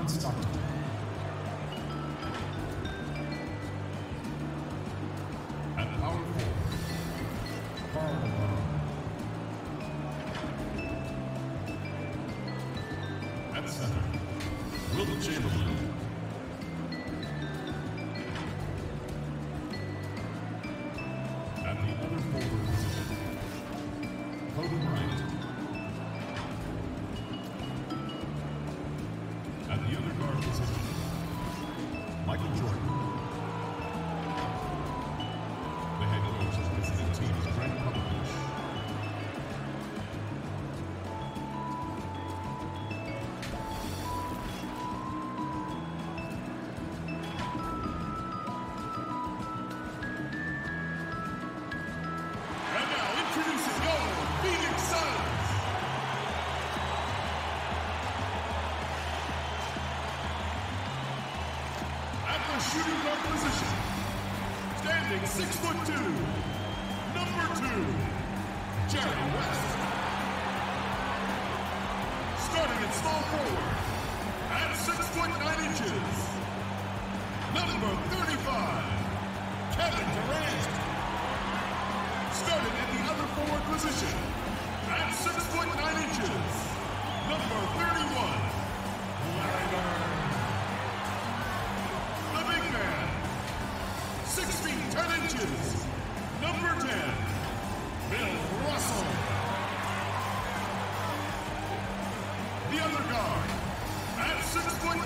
Brian Stockton. At power forward, Carl Malone. At center, Will Chamberlain. At the other forward position, Kobe Bryant. At the other guard position, Michael Jordan. The head coach is visiting team is Greg Popovich. And now introducing your Phoenix Suns. At the shooting guard position, standing 6'2", number 2, Jerry West. Starting at small forward, at 6'9", number 35, Kevin Durant. Starting at the other forward position, at 6'9", number 31, Larry Bird. The big man, 6 feet 10 inches, number 10, Bill Russell. The other guard, at 6'9",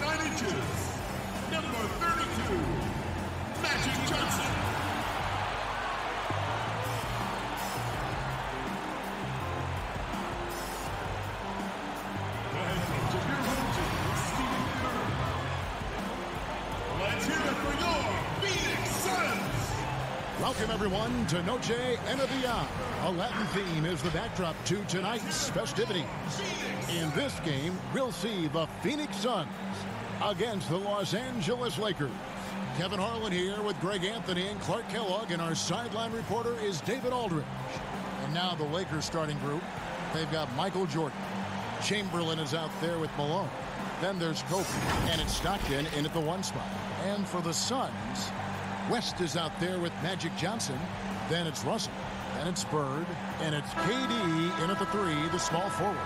number 32, Magic Johnson. The head coach of your home team is Stephen Curry. Let's hear it for your Phoenix Suns! Welcome, everyone, to Noche Enavia. A Latin theme is the backdrop to tonight's festivities. In this game, we'll see the Phoenix Suns against the Los Angeles Lakers. Kevin Harlan here with Greg Anthony and Clark Kellogg, and our sideline reporter is David Aldridge. And now the Lakers starting group. They've got Michael Jordan. Chamberlain is out there with Malone. Then there's Kobe, and it's Stockton in at the 1 spot. And for the Suns, West is out there with Magic Johnson. Then it's Russell. Then it's Bird. And it's KD in at the 3, the small forward.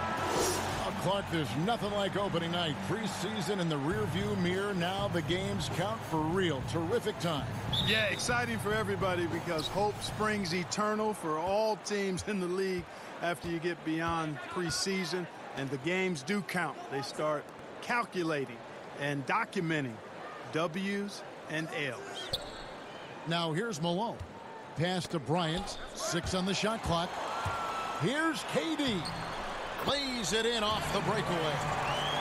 Clark, there's nothing like opening night. Preseason in the rearview mirror. Now the games count for real. Terrific time. Yeah, exciting for everybody because hope springs eternal for all teams in the league after you get beyond preseason. And the games do count. They start calculating and documenting W's and L's. Now here's Malone. Pass to Bryant. 6 on the shot clock. Here's KD. Lays it in off the breakaway.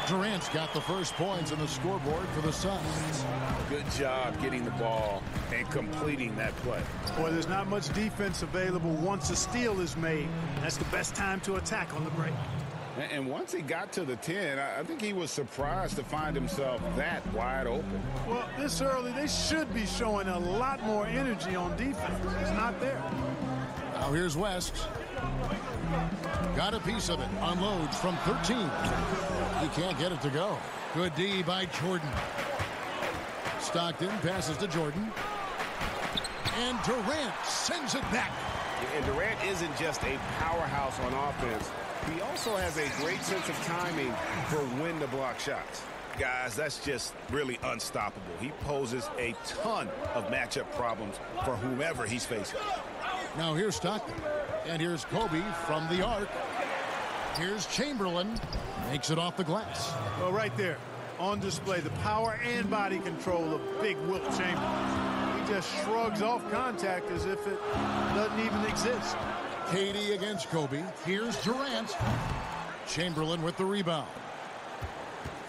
Durant's got the first points on the scoreboard for the Suns. Good job getting the ball and completing that play. Boy, there's not much defense available once a steal is made. That's the best time to attack on the break. And once he got to the 10, I think he was surprised to find himself that wide open. Well, this early, they should be showing a lot more energy on defense. It's not there. Now here's West. Got a piece of it. Unloads from 13. He can't get it to go. Good D by Jordan. Stockton passes to Jordan. And Durant sends it back. And Durant isn't just a powerhouse on offense. He also has a great sense of timing for when to block shots. Guys, that's just really unstoppable. He poses a ton of matchup problems for whomever he's facing. Now here's Stockton. And here's Kobe from the arc. Here's Chamberlain. Makes it off the glass. Well, right there, on display, the power and body control of big Wilt Chamberlain. He just shrugs off contact as if it doesn't even exist. KD against Kobe. Here's Durant. Chamberlain with the rebound.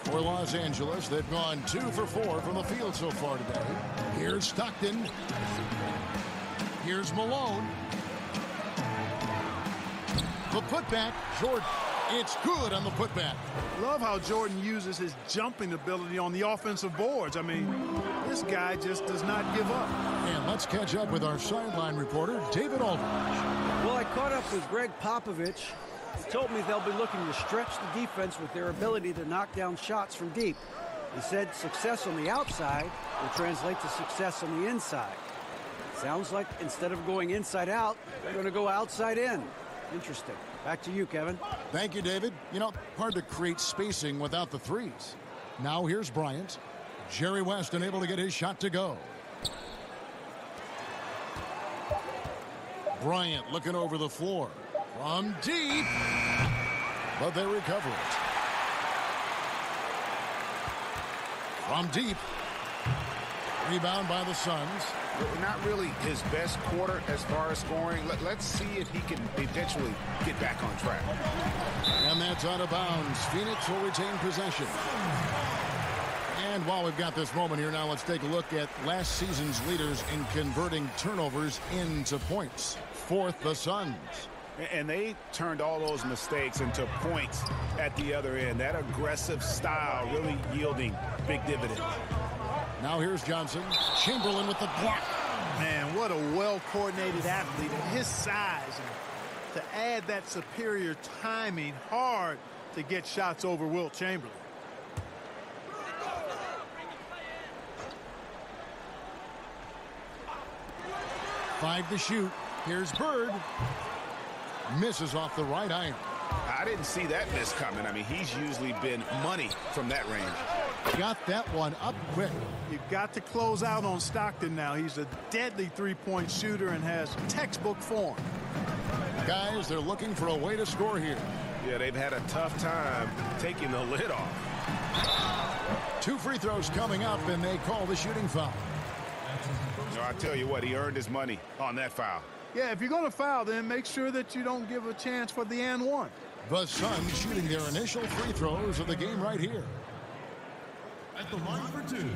For Los Angeles, they've gone 2 for 4 from the field so far today. Here's Stockton. Here's Malone. The putback, Jordan. It's good on the putback. Love how Jordan uses his jumping ability on the offensive boards. I mean, this guy just does not give up. And let's catch up with our sideline reporter, David Aldridge. Well, I caught up with Greg Popovich. He told me they'll be looking to stretch the defense with their ability to knock down shots from deep. He said success on the outside will translate to success on the inside. Sounds like instead of going inside out, they're going to go outside in. Interesting. Back to you, Kevin. Thank you, David. You know, hard to create spacing without the threes. Now here's Bryant. Jerry West unable to get his shot to go. Bryant looking over the floor. From deep. But they recover it. From deep. Rebound by the Suns. Not really his best quarter as far as scoring. Let's see if he can eventually get back on track. And that's out of bounds. Phoenix will retain possession. And while we've got this moment here now, let's take a look at last season's leaders in converting turnovers into points. Fourth, the Suns. And they turned all those mistakes into points at the other end. That aggressive style really yielding big dividends. Now here's Johnson. Chamberlain with the block. Man, what a well-coordinated athlete at his size. And to add that superior timing, hard to get shots over Wilt Chamberlain. Five to shoot. Here's Bird. Misses off the right iron. I didn't see that miss coming. I mean, he's usually been money from that range. Got that one up quick. You've got to close out on Stockton now. He's a deadly three-point shooter and has textbook form. Guys, they're looking for a way to score here. Yeah, they've had a tough time taking the lid off. 2 free throws coming up, and they call the shooting foul. No, I tell you what, he earned his money on that foul. Yeah, if you're going to foul, then make sure that you don't give a chance for the and one. The Suns shooting their initial free throws of the game right here. At the line for 2.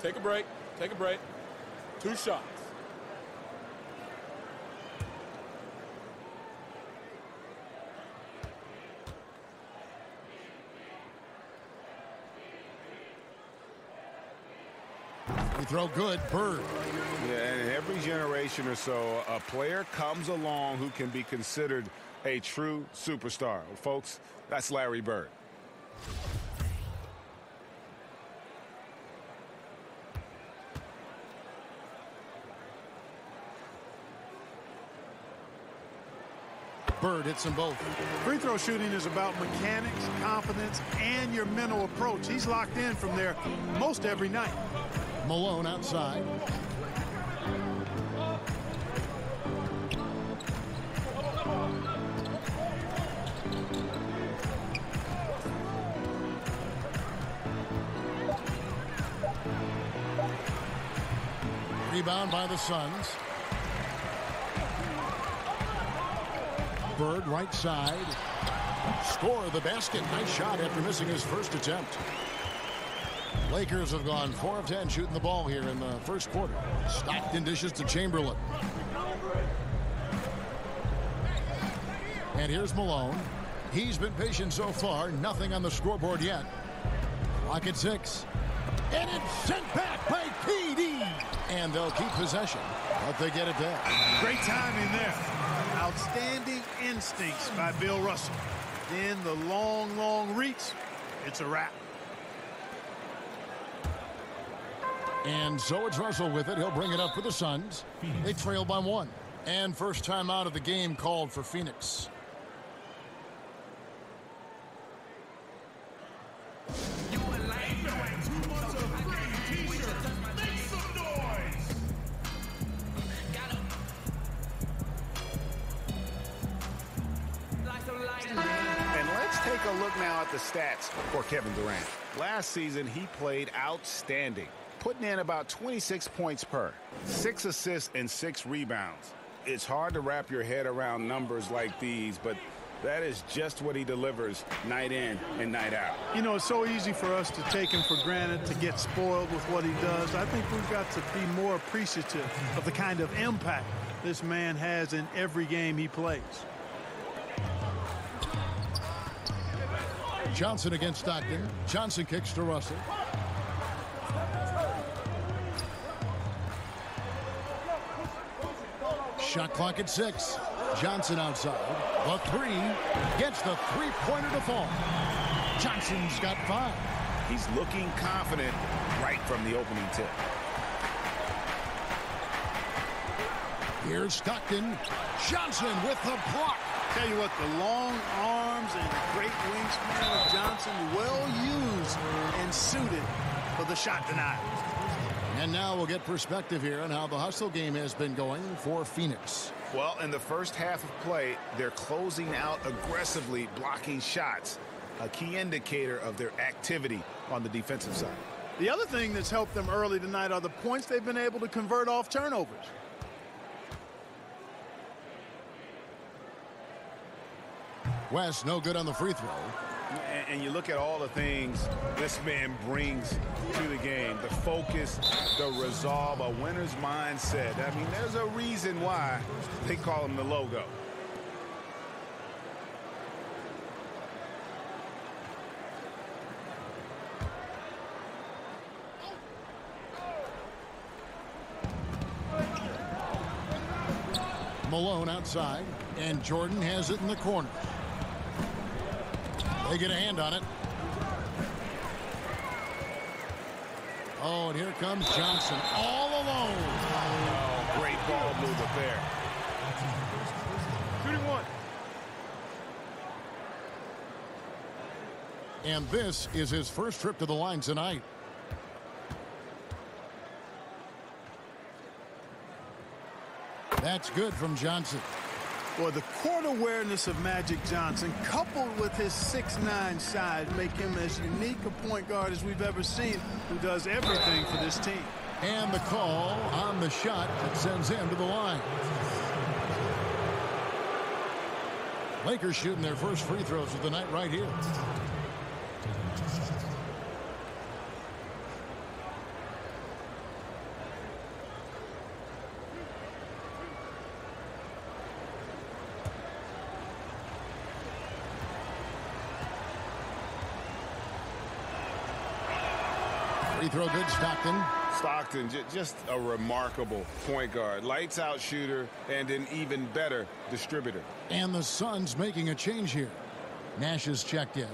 Take a break. Take a break. 2 shots. We throw good. Bird. Yeah, and every generation or so, a player comes along who can be considered a true superstar. Well, folks, that's Larry Bird. Bird hits them both. Free throw shooting is about mechanics, confidence, and your mental approach. He's locked in from there most every night. Malone outside. Rebound by the Suns. Bird right side. Score the basket. Nice shot after missing his first attempt. Lakers have gone 4 of 10 shooting the ball here in the first quarter. Stockton dishes to Chamberlain. And here's Malone. He's been patient so far. Nothing on the scoreboard yet. Clock at 6. And it's sent back by KD. And they'll keep possession, but they get it back. Great timing there. Outstanding instincts by Bill Russell. Then the long reach. It's a wrap. And so it's Russell with it. He'll bring it up for the Suns. They trail by 1. And first time out of the game called for Phoenix. And let's take a look now at the stats for Kevin Durant. Last season, he played outstanding, putting in about 26 points per, 6 assists and 6 rebounds. It's hard to wrap your head around numbers like these, but that is just what he delivers night in and night out. You know, it's so easy for us to take him for granted, to get spoiled with what he does. I think we've got to be more appreciative of the kind of impact this man has in every game he plays. Johnson against Stockton. Johnson kicks to Russell. Shot clock at 6. Johnson outside. The 3 gets the three-pointer to fall. Johnson's got 5. He's looking confident right from the opening tip. Here's Stockton. Johnson with the block. Tell you what, the long arms and great wingspan of Johnson, well used and suited for the shot denial. And now we'll get perspective here on how the hustle game has been going for Phoenix. Well, in the first half of play, they're closing out aggressively, blocking shots, a key indicator of their activity on the defensive side. The other thing that's helped them early tonight are the points they've been able to convert off turnovers. West no good on the free throw. And you look at all the things this man brings to the game. The focus, the resolve, a winner's mindset. I mean, there's a reason why they call him the logo. Malone outside, and Jordan has it in the corner. They get a hand on it. Oh, and here comes Johnson all alone. Oh, great ball movement there. Shooting one. And this is his first trip to the line tonight. That's good from Johnson. Well, the court awareness of Magic Johnson, coupled with his 6'9" size, make him as unique a point guard as we've ever seen, who does everything for this team. And the call on the shot that sends him to the line. Lakers shooting their first free throws of the night right here. Free throw good, Stockton. Stockton, just a remarkable point guard. Lights out shooter and an even better distributor. And the Suns making a change here. Nash is checked in.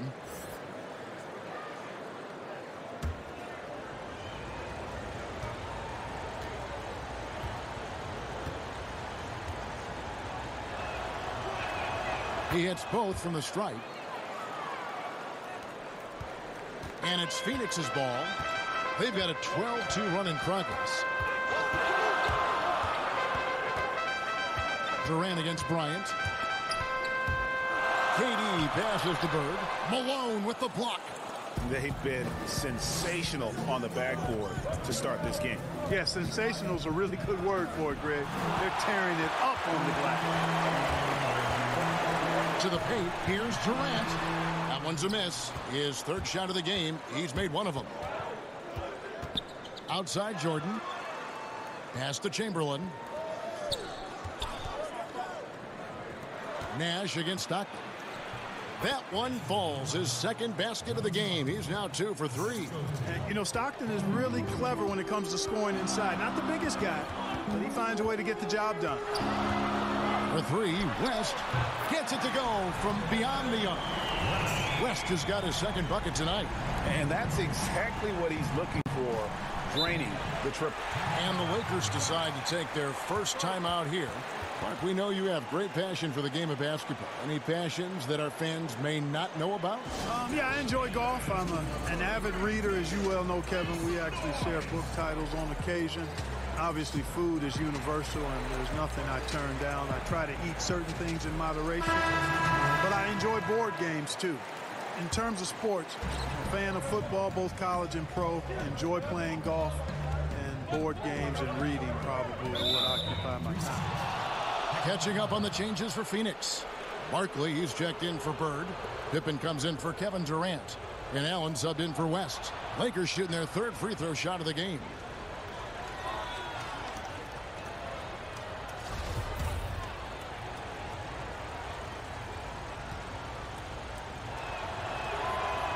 He hits both from the stripe. And it's Phoenix's ball. They've got a 12-2 run in progress. Durant against Bryant. KD passes to Bird. Malone with the block. They've been sensational on the backboard to start this game. Yeah, sensational is a really good word for it, Greg. They're tearing it up on the glass. To the paint, here's Durant. That one's a miss. His third shot of the game. He's made one of them. Outside Jordan. Pass to Chamberlain. Nash against Stockton. That one falls. His second basket of the game. He's now 2 for 3. And, you know, Stockton is really clever when it comes to scoring inside. Not the biggest guy, but he finds a way to get the job done. For 3, West gets it to go from beyond the arc. West has got his second bucket tonight. And that's exactly what he's looking for, draining the triple. And the Lakers decide to take their first time out here. Mark, we know you have great passion for the game of basketball. Any passions that our fans may not know about? Yeah, I enjoy golf. I'm an avid reader, as you well know, Kevin. We actually share book titles on occasion. Obviously, food is universal, and there's nothing I turn down. I try to eat certain things in moderation, but I enjoy board games, too. In terms of sports, I'm a fan of football, both college and pro. Enjoy playing golf, and board games and reading probably are what occupy my time. Catching up on the changes for Phoenix. Barkley, he's checked in for Bird. Pippen comes in for Kevin Durant. And Allen subbed in for West. Lakers shooting their third free throw shot of the game.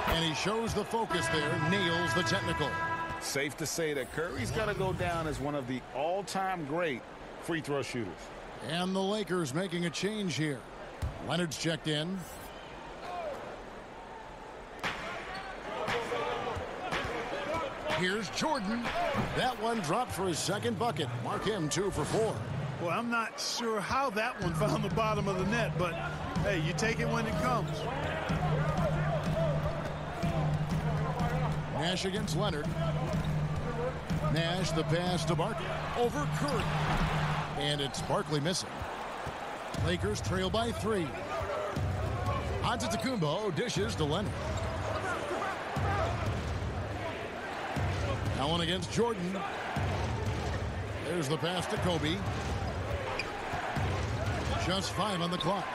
And he shows the focus there, nails the technical. Safe to say that Curry's got to go down as one of the all-time great free throw shooters. And the Lakers making a change here. Leonard's checked in. Here's Jordan. That one dropped for his second bucket. Mark him 2 for 4. Well, I'm not sure how that one found the bottom of the net, but hey, you take it when it comes. Nash against Leonard. Nash the pass to Barkley. Over Curry. And it's Barkley missing. Lakers trail by 3. Antetokounmpo dishes to Leonard. Allen against Jordan. There's the pass to Kobe. Just 5 on the clock.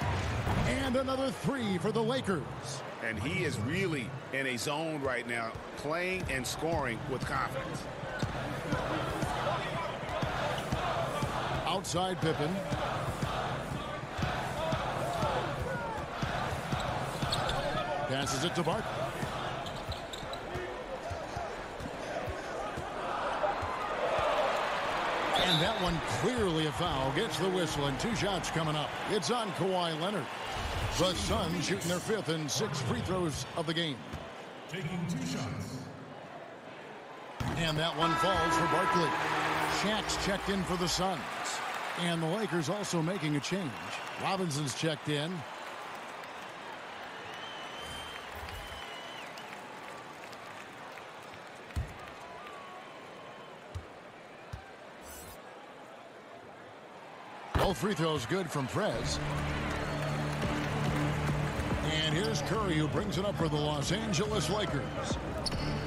And another 3 for the Lakers. And he is really in a zone right now, playing and scoring with confidence. Outside Pippen. Passes it to Barkley. And that one clearly a foul. Gets the whistle and 2 shots coming up. It's on Kawhi Leonard. The Suns shooting their 5th and 6th free throws of the game. Taking 2 shots. And that one falls for Barkley. Shaq's checked in for the Suns. And the Lakers also making a change. Robinson's checked in. Both free throws good from Prez. And here's Curry, who brings it up for the Los Angeles Lakers.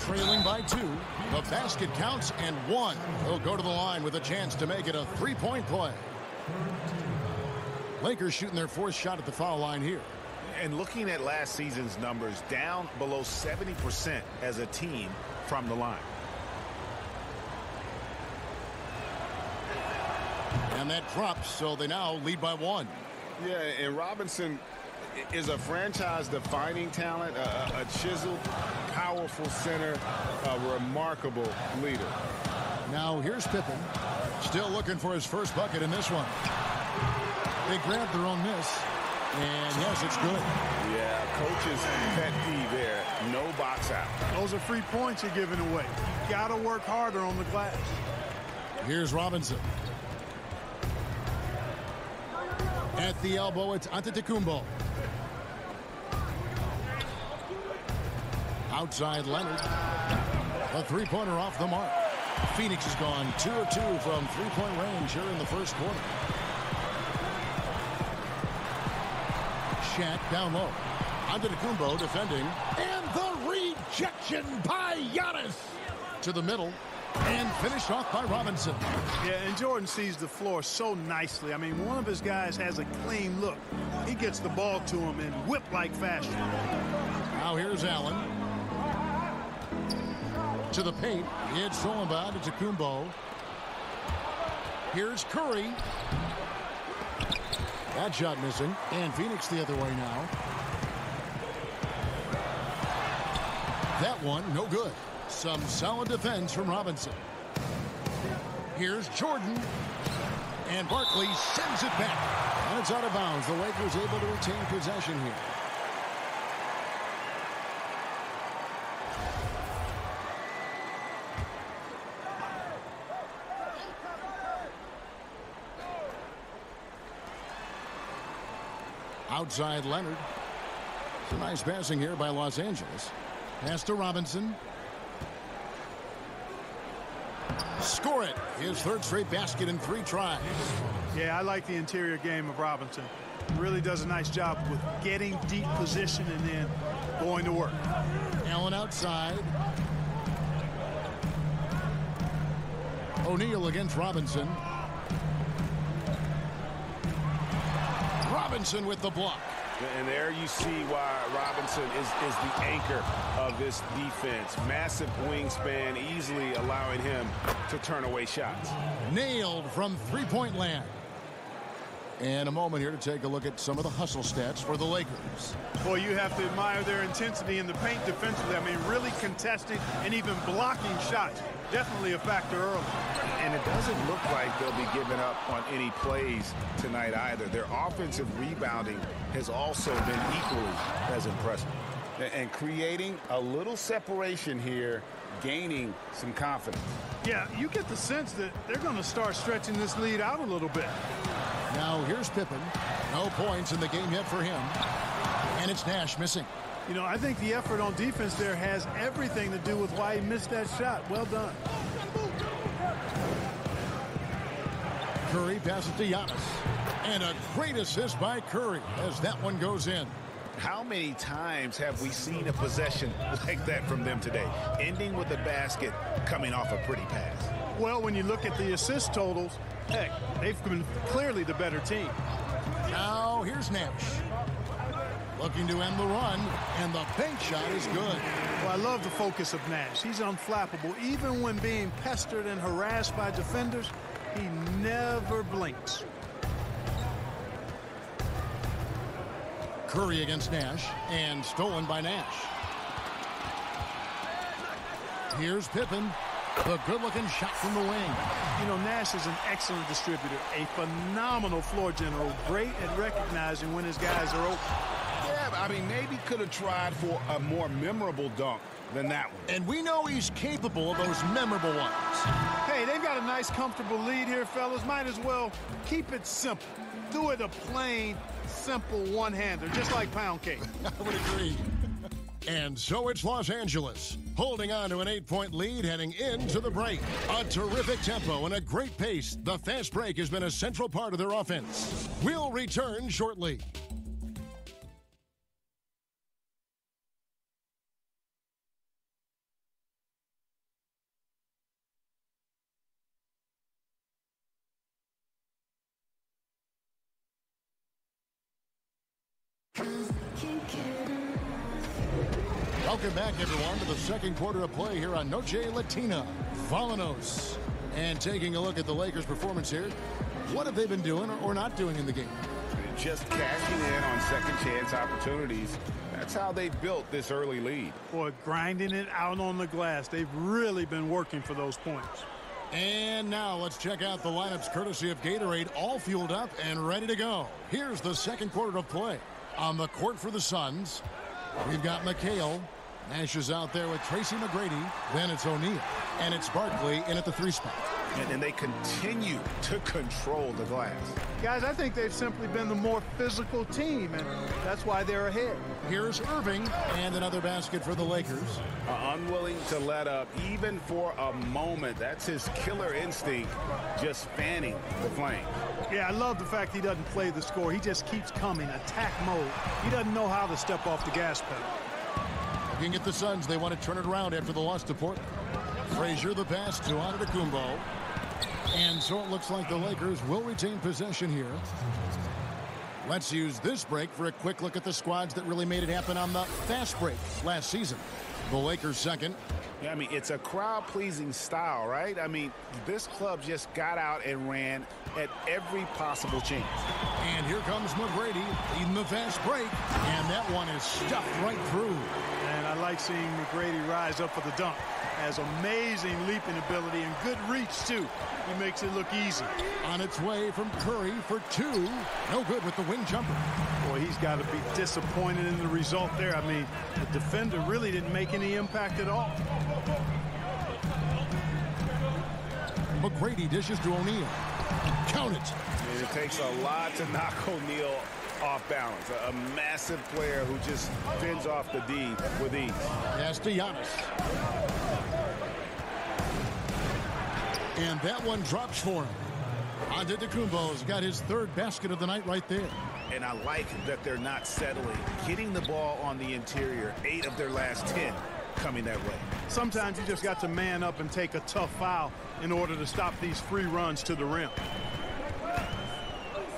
Trailing by 2. The basket counts and 1. He'll go to the line with a chance to make it a 3-point play. Lakers shooting their 4th shot at the foul line here. And looking at last season's numbers, down below 70% as a team from the line. And that drops, so they now lead by 1. Yeah, and Robinson is a franchise-defining talent, a chiseled, powerful center, a remarkable leader. Now here's Pippen, still looking for his first bucket in this one. They grabbed their own miss, and yes, it's good. Yeah, coach's pet peeve there, no box out. Those are free points you're giving away. You gotta work harder on the glass. Here's Robinson. At the elbow, it's Antetokounmpo. Outside Leonard. A 3-pointer off the mark. Phoenix has gone 2 of 2 from 3-point range here in the first quarter. Shaq down low. Antetokounmpo defending. And the rejection by Giannis. To the middle. And finished off by Robinson. Yeah, and Jordan sees the floor so nicely. I mean, one of his guys has a clean look. He gets the ball to him in whip-like fashion. Now here's Allen. To the paint. It's thrown by Antetokounmpo. Here's Curry. That shot missing. And Phoenix the other way now. That one, no good. Some solid defense from Robinson. Here's Jordan. And Barkley sends it back. And it's out of bounds. The Lakers able to retain possession here. Outside Leonard. Some nice passing here by Los Angeles. Pass to Robinson. Score it. His 3rd straight basket in 3 tries. Yeah, I like the interior game of Robinson. Really does a nice job with getting deep position and then going to work. Allen outside. O'Neal against Robinson. Robinson with the block. And there you see why Robinson is the anchor of this defense. Massive wingspan, easily allowing him to turn away shots. Nailed from 3-point land. And a moment here to take a look at some of the hustle stats for the Lakers. Boy, you have to admire their intensity in the paint defensively. I mean, really contesting and even blocking shots. Definitely a factor early. And it doesn't look like they'll be giving up on any plays tonight either. Their offensive rebounding has also been equally as impressive. And creating a little separation here, gaining some confidence. Yeah, you get the sense that they're going to start stretching this lead out a little bit. Now here's Pippen. No points in the game yet for him. And it's Nash missing. You know, I think the effort on defense there has everything to do with why he missed that shot. Well done. Curry passes to Giannis. And a great assist by Curry as that one goes in. How many times have we seen a possession like that from them today, ending with a basket coming off a pretty pass? Well, when you look at the assist totals, heck, they've been clearly the better team. Now here's Nash. Looking to end the run, and the bank shot is good. Well, I love the focus of Nash. He's unflappable. Even when being pestered and harassed by defenders, he never blinks. Curry against Nash, and stolen by Nash. Here's Pippen. The good-looking shot from the wing. You know, Nash is an excellent distributor, a phenomenal floor general, great at recognizing when his guys are open. Yeah, I mean, maybe could have tried for a more memorable dunk than that one. And we know he's capable of those memorable ones. Hey, they've got a nice, comfortable lead here, fellas. Might as well keep it simple. Do it a plain, simple one-hander, just like pound cake. I would agree. And so it's Los Angeles, holding on to an 8-point lead heading into the break. A terrific tempo and a great pace. The fast break has been a central part of their offense. We'll return shortly. Welcome back, everyone, to the second quarter of play here on Noche Latina. Volanos. And taking a look at the Lakers' performance here, what have they been doing or not doing in the game? Just cashing in on second chance opportunities. That's how they built this early lead. Boy, grinding it out on the glass. They've really been working for those points. And now let's check out the lineups courtesy of Gatorade, all fueled up and ready to go. Here's the second quarter of play. On the court for the Suns, we've got McHale. Nash is out there with Tracy McGrady. Then it's O'Neal. And it's Barkley in at the 3 spot. And they continue to control the glass. Guys, I think they've simply been the more physical team, and that's why they're ahead. Here's Irving, and another basket for the Lakers. Unwilling to let up, even for a moment. That's his killer instinct, just fanning the flame. Yeah, I love the fact he doesn't play the score. He just keeps coming, attack mode. He doesn't know how to step off the gas pedal. Looking at the Suns, they want to turn it around after the loss to Portland. Frazier the pass to Antetokounmpo. And so it looks like the Lakers will retain possession here. Let's use this break for a quick look at the squads that really made it happen on the fast break last season. The Lakers second. Yeah, I mean, it's a crowd-pleasing style, right? I mean, this club just got out and ran at every possible chance. And here comes McGrady leading the fast break. And that one is stuffed right through. And I like seeing McGrady rise up for the dunk. Has amazing leaping ability and good reach, too. He makes it look easy. On its way from Curry for 2. No good with the wing jumper. Boy, he's got to be disappointed in the result there. I mean, the defender really didn't make any impact at all. McGrady dishes to O'Neal. Count it. And it takes a lot to knock O'Neal off balance. A massive player who just fends off the D with ease. Pass to Giannis. And that one drops for him. Antetokounmpo's got his 3rd basket of the night right there. And I like that they're not settling. Getting the ball on the interior, 8 of their last 10 coming that way. Sometimes you just got to man up and take a tough foul in order to stop these free runs to the rim.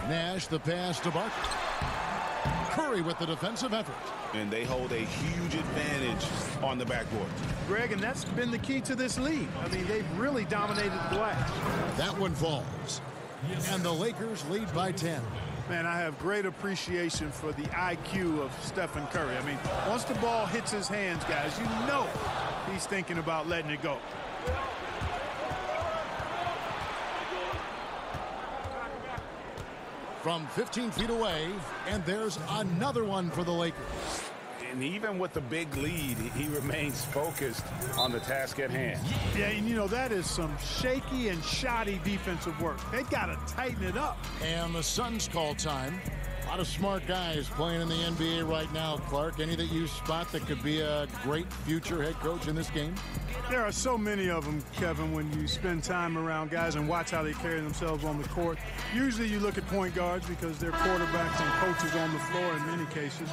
Nash the pass to Barkley. Curry with the defensive effort. And they hold a huge advantage on the backboard. Greg, and that's been the key to this lead. I mean, they've really dominated the glass. That one falls. And the Lakers lead by 10. Man, I have great appreciation for the IQ of Stephen Curry. I mean, once the ball hits his hands, guys, you know he's thinking about letting it go. From 15 feet away, and there's another one for the Lakers. And even with the big lead, he remains focused on the task at hand. Yeah, and you know, that is some shaky and shoddy defensive work. They got to tighten it up. And the Suns call time. A lot of smart guys playing in the NBA right now, Clark. Any that you spot that could be a great future head coach in this game? There are so many of them, Kevin, when you spend time around guys and watch how they carry themselves on the court. Usually you look at point guards because they're quarterbacks and coaches on the floor in many cases.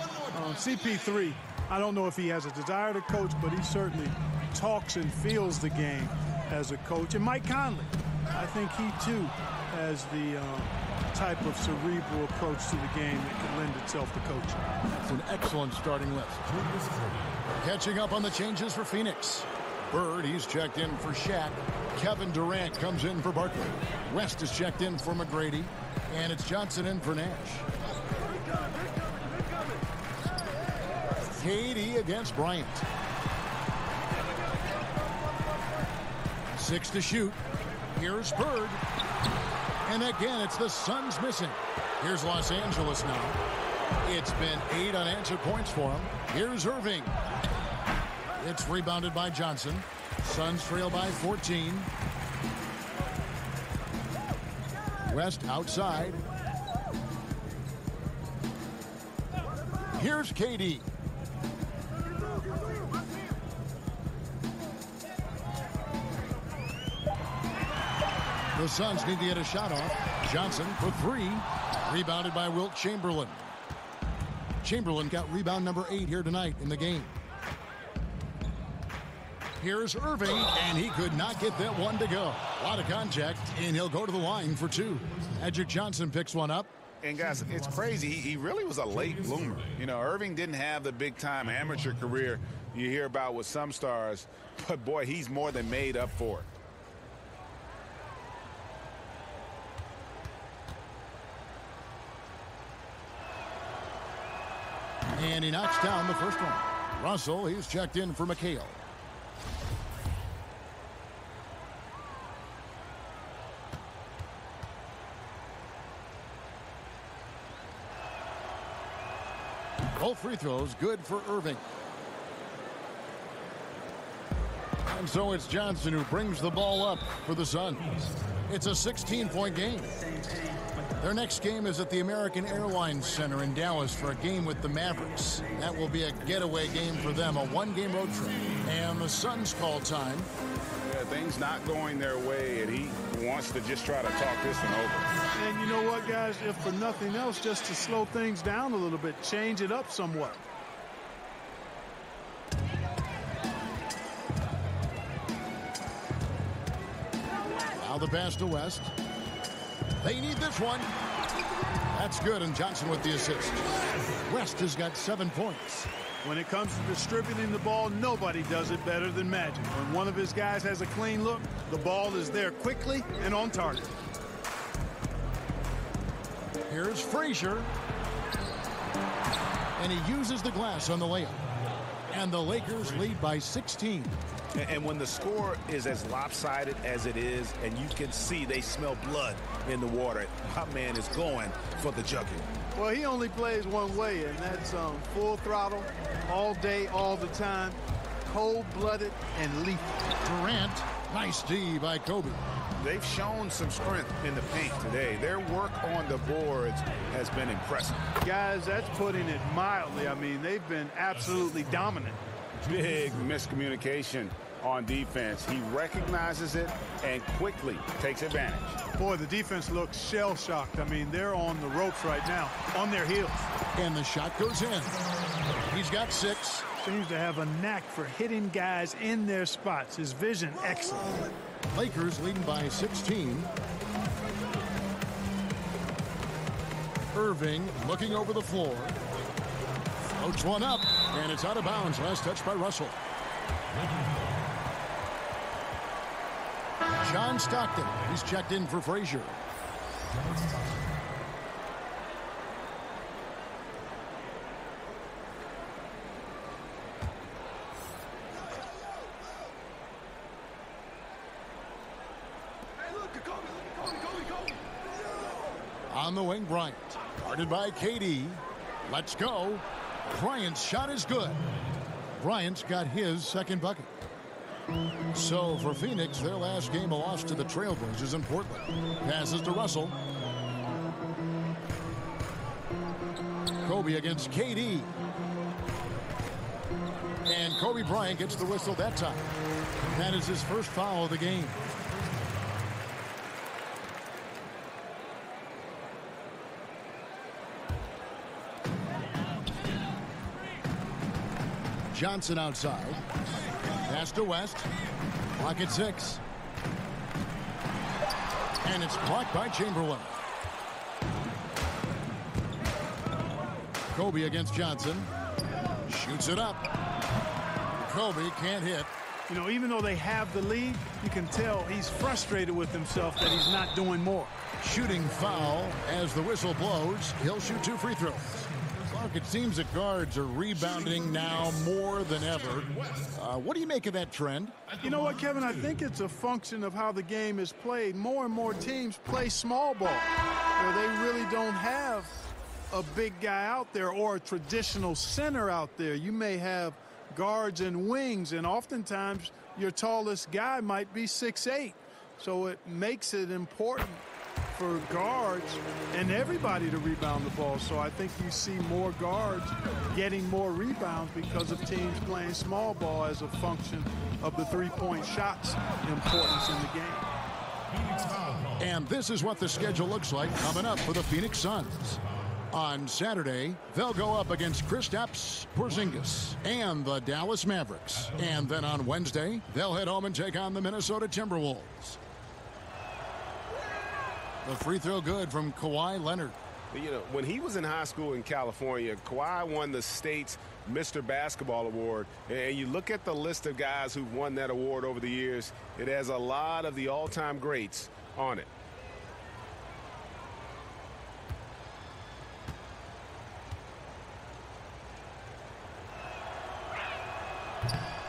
CP3, I don't know if he has a desire to coach, but he certainly talks and feels the game as a coach. And Mike Conley, I think he too has the type of cerebral approach to the game that can lend itself to coaching. It's an excellent starting list. Catching up on the changes for Phoenix. Bird, he's checked in for Shaq. Kevin Durant comes in for Barkley. West is checked in for McGrady. And it's Johnson in for Nash. KD against Bryant. 6 to shoot. Here's Bird. And again, it's the Suns missing. Here's Los Angeles now. It's been 8 unanswered points for him. Here's Irving. It's rebounded by Johnson. Suns trail by 14. West outside. Here's KD. The Suns need to get a shot off. Johnson for 3. Rebounded by Wilt Chamberlain. Chamberlain got rebound number 8 here tonight in the game. Here's Irving, and he could not get that one to go. A lot of contact, and he'll go to the line for 2. Magic Johnson picks one up. And guys, it's crazy. He really was a late bloomer. You know, Irving didn't have the big-time amateur career you hear about with some stars, but boy, he's more than made up for it. And he knocks down the first one. Russell, he's checked in for McHale. Both free throws good for Irving. And so it's Johnson who brings the ball up for the Suns. It's a 16-point game. Their next game is at the American Airlines Center in Dallas for a game with the Mavericks. That will be a getaway game for them, a one-game road trip. And the Suns call time. Yeah, things not going their way, and he wants to just try to talk this one over. And you know what, guys? If for nothing else, just to slow things down a little bit, change it up somewhat. Now the pass to West. They need this one. That's good, and Johnson with the assist. West has got 7 points. When it comes to distributing the ball, nobody does it better than Magic. When one of his guys has a clean look, the ball is there quickly and on target. Here's Frazier. And he uses the glass on the layup. And the Lakers lead by 16. And when the score is as lopsided as it is, and you can see they smell blood in the water, my man is going for the jugular. Well, he only plays one way, and that's full throttle, all day, all the time, cold-blooded and lethal. Durant, nice D by Kobe. They've shown some strength in the paint today. Their work on the boards has been impressive. Guys, that's putting it mildly. I mean, they've been absolutely dominant. Big miscommunication on defense. He recognizes it and quickly takes advantage. Boy, the defense looks shell-shocked. I mean, they're on the ropes right now, on their heels. And the shot goes in. He's got 6. Seems to have a knack for hitting guys in their spots. His vision, excellent. Lakers leading by 16. Irving looking over the floor. Floats one up, and it's out of bounds. Last touch by Russell. John Stockton, he's checked in for Frazier. On the wing, Bryant. Guarded by KD. Let's go. Bryant's shot is good. Bryant's got his second bucket. So for Phoenix, their last game, a loss to the Trailblazers in Portland. Passes to Russell. Kobe against KD. And Kobe Bryant gets the whistle that time. That is his first foul of the game. Johnson outside. Pass to West. Clock at 6. And it's blocked by Chamberlain. Kobe against Johnson. Shoots it up. Kobe can't hit. You know, even though they have the lead, you can tell he's frustrated with himself that he's not doing more. Shooting foul as the whistle blows. He'll shoot 2 free throws. Clark, it seems that guards are rebounding now more than ever. What do you make of that trend? You know what, Kevin? I think it's a function of how the game is played. More and more teams play small ball, where they really don't have a big guy out there or a traditional center out there. You may have guards and wings, and oftentimes your tallest guy might be 6'8". So it makes it important for guards and everybody to rebound the ball. So I think you see more guards getting more rebounds because of teams playing small ball as a function of the three-point shots importance in the game. And this is what the schedule looks like coming up for the Phoenix Suns. On Saturday, they'll go up against Kristaps Porzingis and the Dallas Mavericks. And then on Wednesday, they'll head home and take on the Minnesota Timberwolves. The free throw good from Kawhi Leonard. You know, when he was in high school in California, Kawhi won the state's Mr. Basketball Award. And you look at the list of guys who've won that award over the years, it has a lot of the all-time greats on it.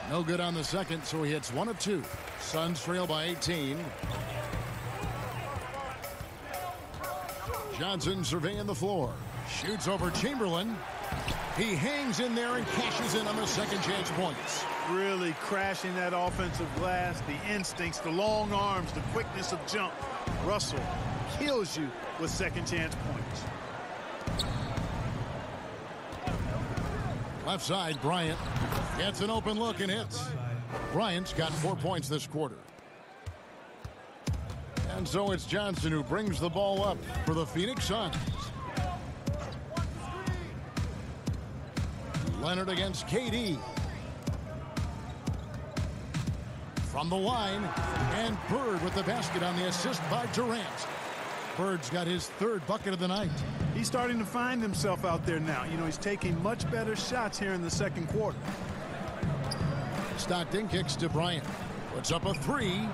No good on the second, so he hits 1 of 2. Suns trail by 18. Johnson surveying the floor. Shoots over Chamberlain. He hangs in there and cashes in on the second chance points. Really crashing that offensive glass, the instincts, the long arms, the quickness of jump. Russell kills you with second chance points. Left side, Bryant gets an open look and hits. Bryant's got 4 points this quarter. And so it's Johnson who brings the ball up for the Phoenix Suns. Leonard against KD. From the line, and Bird with the basket on the assist by Durant. Bird's got his 3rd bucket of the night. He's starting to find himself out there now. You know, he's taking much better shots here in the second quarter. Stockton kicks to Bryant. Puts up a 3.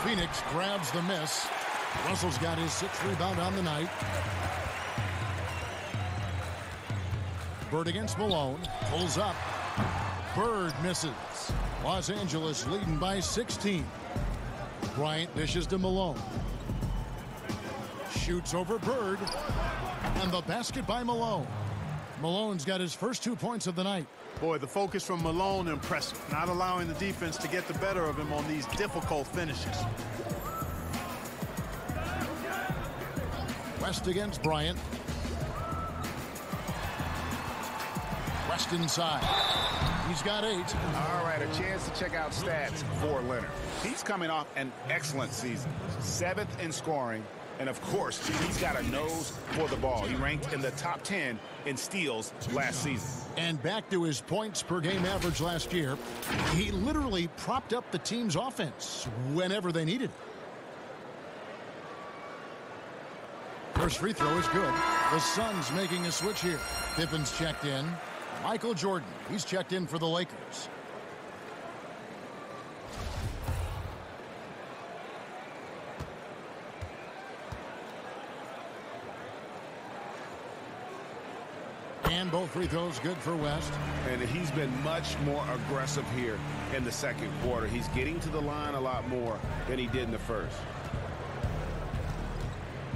Phoenix grabs the miss. Russell's got his 6th rebound on the night. Bird against Malone. Pulls up. Bird misses. Los Angeles leading by 16. Bryant dishes to Malone. Shoots over Bird. And the basket by Malone. Malone's got his first 2 points of the night. Boy, the focus from Malone impressive. Not allowing the defense to get the better of him on these difficult finishes. West against Bryant. West inside. He's got 8. All right, a chance to check out stats for Leonard. He's coming off an excellent season. 7th in scoring. And, of course, he's got a nose for the ball. He ranked in the top 10 in steals last season. And back to his points per game average last year, he literally propped up the team's offense whenever they needed it. First free throw is good. The Suns making a switch here. Pippen's checked in. Michael Jordan, he's checked in for the Lakers. And both free throws good for West. And he's been much more aggressive here in the second quarter. He's getting to the line a lot more than he did in the first.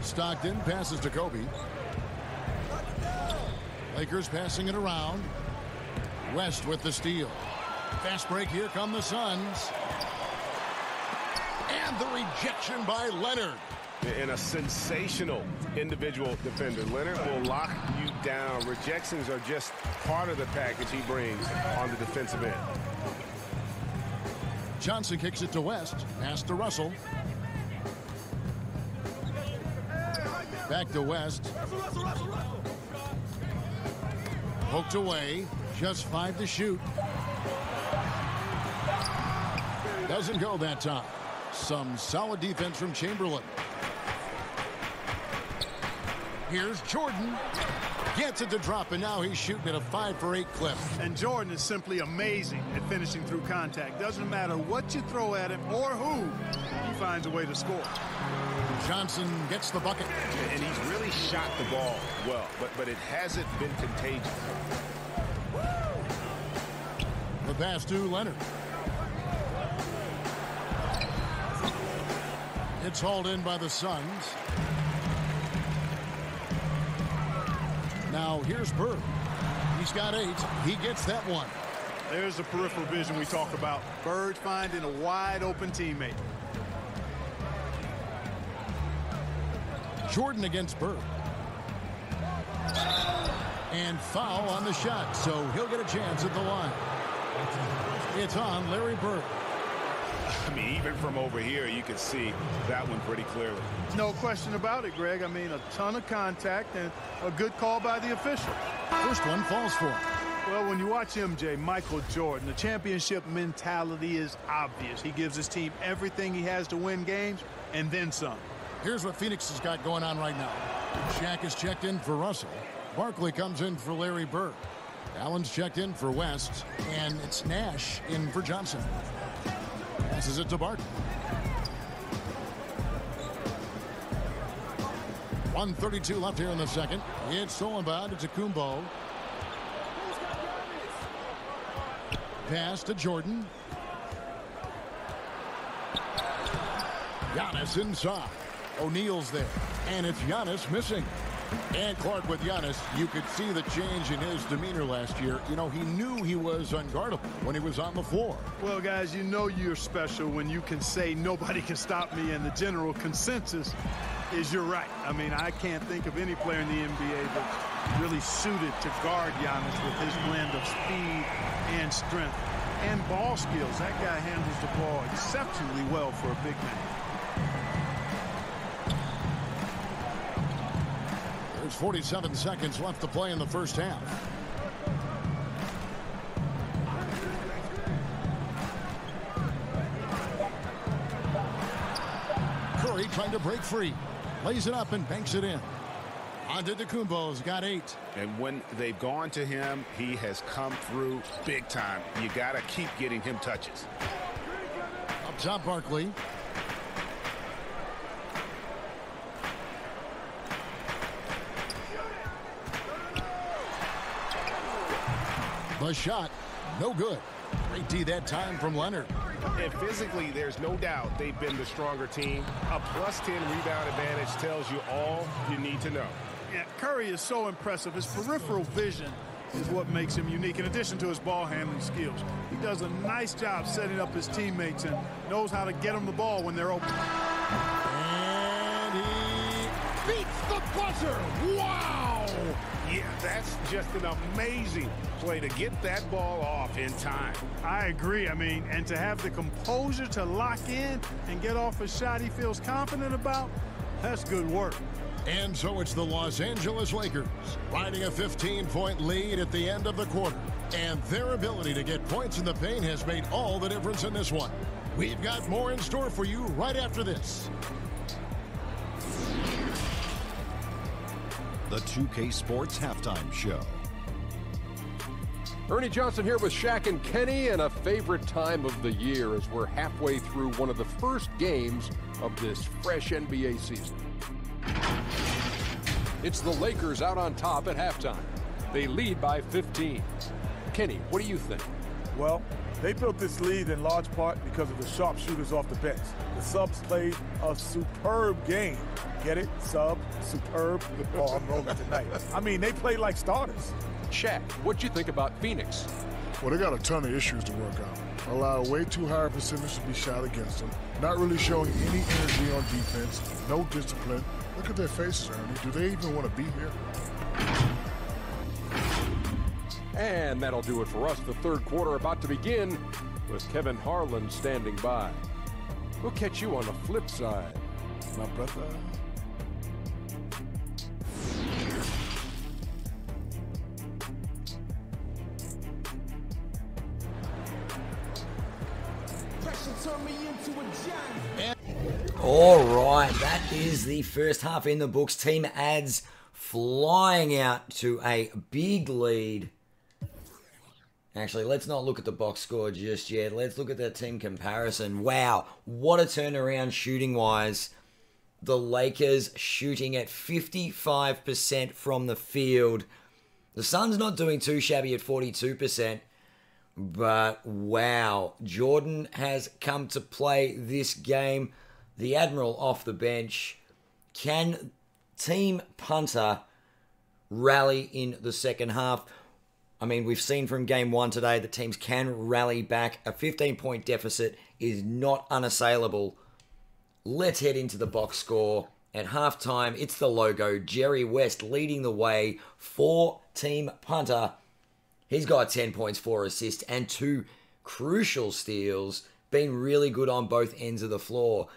Stockton passes to Kobe. Lakers passing it around. West with the steal. Fast break. Here come the Suns. And the rejection by Leonard. And a sensational individual defender. Leonard will lock you down. Rejections are just part of the package he brings on the defensive end. Johnson kicks it to West. Pass to Russell. Back to West. Poked away. Just 5 to shoot. Doesn't go that time. Some solid defense from Chamberlain. Here's Jordan. Gets it to drop, and now he's shooting at a 5 for 8 clip. And Jordan is simply amazing at finishing through contact. Doesn't matter what you throw at him or who, he finds a way to score. Johnson gets the bucket. And he's really shot the ball well, but it hasn't been contagious. The pass to Leonard. It's hauled in by the Suns. Now here's Bird. He's got 8. He gets that one. There's the peripheral vision we talk about. Bird finding a wide open teammate. Jordan against Bird. And foul on the shot, so he'll get a chance at the line. It's on Larry Bird. I mean, even from over here, you can see that one pretty clearly. No question about it, Greg. I mean, a ton of contact and a good call by the official. First one falls for him. Well, when you watch MJ, Michael Jordan, the championship mentality is obvious. He gives his team everything he has to win games, and then some. Here's what Phoenix has got going on right now. Shaq is checked in for Russell. Barkley comes in for Larry Bird. Allen's checked in for West, and it's Nash in for Johnson. Passes it to Barton. 1:32 left here in the second. It's stolen by Kumbo. Pass to Jordan. Giannis inside. O'Neal's there. And it's Giannis missing. And Clark with Giannis, you could see the change in his demeanor last year. You know, he knew he was unguardable when he was on the floor. Well, guys, you know you're special when you can say nobody can stop me, and the general consensus is you're right. I mean, I can't think of any player in the NBA that's really suited to guard Giannis with his blend of speed and strength and ball skills. That guy handles the ball exceptionally well for a big man. There's 47 seconds left to play in the first half. Curry trying to break free. Lays it up and banks it in. Antetokounmpo's got 8. And when they've gone to him, he has come through big time. You got to keep getting him touches. Up top, Barkley. The shot, no good. Great D that time from Leonard. And physically, there's no doubt they've been the stronger team. A +10 rebound advantage tells you all you need to know. Yeah, Curry is so impressive. His peripheral vision is what makes him unique, in addition to his ball handling skills. He does a nice job setting up his teammates and knows how to get them the ball when they're open. And he beats the buzzer. Wow! Yeah, that's just an amazing play to get that ball off in time. I agree. I mean, and to have the composure to lock in and get off a shot he feels confident about, that's good work. And so it's the Los Angeles Lakers riding a 15-point lead at the end of the quarter. And their ability to get points in the paint has made all the difference in this one. We've got more in store for you right after this. The 2K Sports Halftime Show. Ernie Johnson here with Shaq and Kenny, and a favorite time of the year as we're halfway through one of the first games of this fresh NBA season. It's the Lakers out on top at halftime. They lead by 15. Kenny, what do you think? Well, they built this lead in large part because of the sharpshooters off the bench. The subs played a superb game. Get it? Sub, superb. Oh, I'm rolling tonight. I mean, they played like starters. Shaq, what'd you think about Phoenix? Well, they got a ton of issues to work out. Allow way too high a percentage to be shot against them. Not really showing any energy on defense. No discipline. Look at their faces, Ernie. Do they even want to be here? And that'll do it for us. The third quarter about to begin with Kevin Harlan standing by. We'll catch you on the flip side, my brother. All right, that is the first half in the books. Team Ads flying out to a big lead. Actually, let's not look at the box score just yet. Let's look at the team comparison. Wow, what a turnaround shooting-wise. The Lakers shooting at 55% from the field. The Suns not doing too shabby at 42%. But wow, Jordan has come to play this game. The Admiral off the bench. Can Team Punter rally in the second half? I mean, we've seen from game one today that teams can rally back. A 15-point deficit is not unassailable. Let's head into the box score. At halftime, it's the logo. Jerry West leading the way for Team Punter. He's got 10 points, 4 assists, and 2 crucial steals. Been really good on both ends of the floor.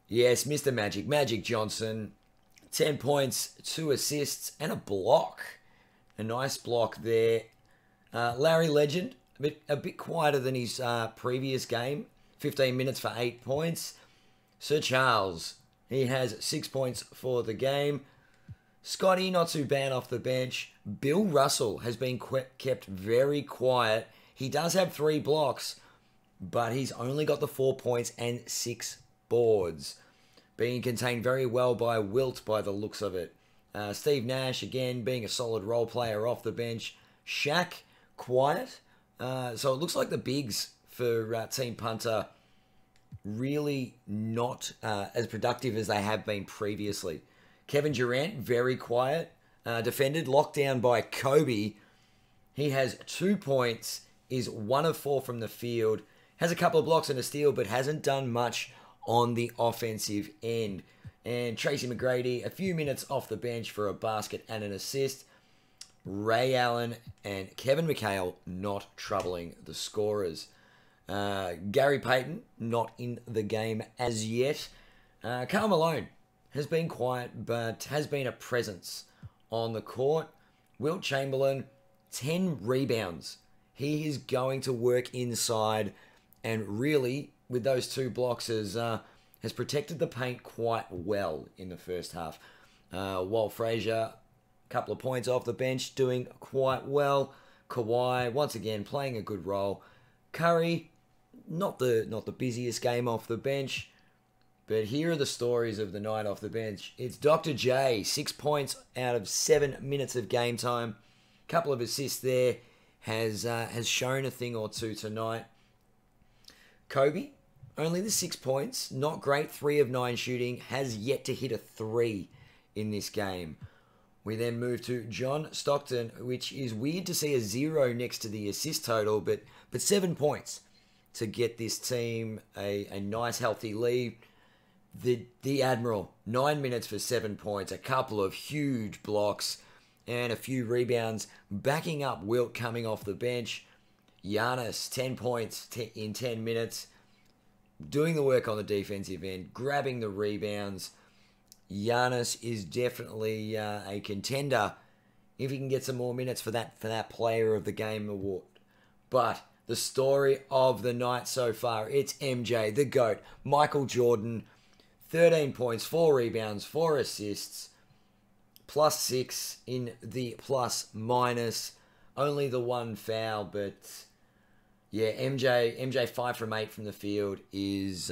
Yes, Mr. Magic Johnson. 10 points, 2 assists, and a block. A nice block there. Larry Legend, a bit quieter than his previous game. 15 minutes for 8 points. Sir Charles, he has 6 points for the game. Scotty, not too bad off the bench. Bill Russell has been kept very quiet. He does have 3 blocks, but he's only got the 4 points and 6 boards. Being contained very well by Wilt by the looks of it. Steve Nash, again, being a solid role player off the bench. Shaq, quiet. So it looks like the bigs for Team Punter really not as productive as they have been previously. Kevin Durant, very quiet. Defended, locked down by Kobe. He has 2 points, is 1 of 4 from the field. Has a couple of blocks and a steal, but hasn't done much on the offensive end. And Tracy McGrady, a few minutes off the bench for a basket and an assist. Ray Allen and Kevin McHale not troubling the scorers. Gary Payton not in the game as yet. Karl Malone has been quiet but has been a presence on the court. Wilt Chamberlain, 10 rebounds. He is going to work inside and really, with those 2 blocks, has protected the paint quite well in the first half. Walt Frazier, a couple of points off the bench, doing quite well. Kawhi, once again, playing a good role. Curry, not the busiest game off the bench, but here are the stories of the night off the bench. It's Dr. J, 6 points out of 7 minutes of game time. Couple of assists there, has shown a thing or two tonight. Kobe, only the 6 points, not great, 3 of 9 shooting, has yet to hit a 3 in this game. We then move to John Stockton, which is weird to see a 0 next to the assist total, but 7 points to get this team a nice healthy lead. The Admiral, 9 minutes for 7 points, a couple of huge blocks, and a few rebounds, backing up Wilt coming off the bench. Giannis, 10 points in 10 minutes, doing the work on the defensive end, grabbing the rebounds. Giannis is definitely a contender if he can get some more minutes for that Player of the Game award. But the story of the night so far, it's MJ, the GOAT, Michael Jordan, 13 points, 4 rebounds, 4 assists, +6 in the plus-minus. Only the 1 foul, but yeah, MJ 5 from 8 from the field is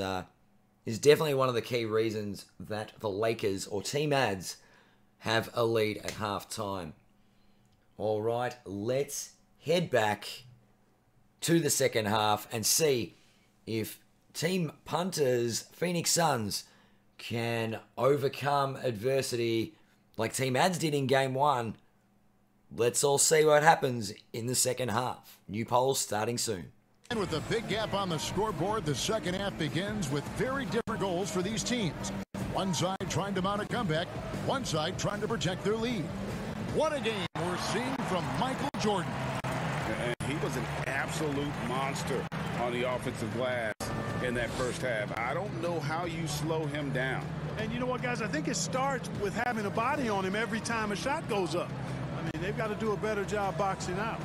definitely one of the key reasons that the Lakers or Team Ads have a lead at halftime. All right, let's head back to the second half and see if Team Punter's Phoenix Suns can overcome adversity like Team Ads did in Game 1. Let's all see what happens in the second half. New polls starting soon. And with a big gap on the scoreboard, the second half begins with very different goals for these teams. One side trying to mount a comeback, one side trying to protect their lead. What a game we're seeing from Michael Jordan. And he was an absolute monster on the offensive glass in that first half. I don't know how you slow him down. And you know what, guys? I think it starts with having a body on him every time a shot goes up. I mean, they've got to do a better job boxing out.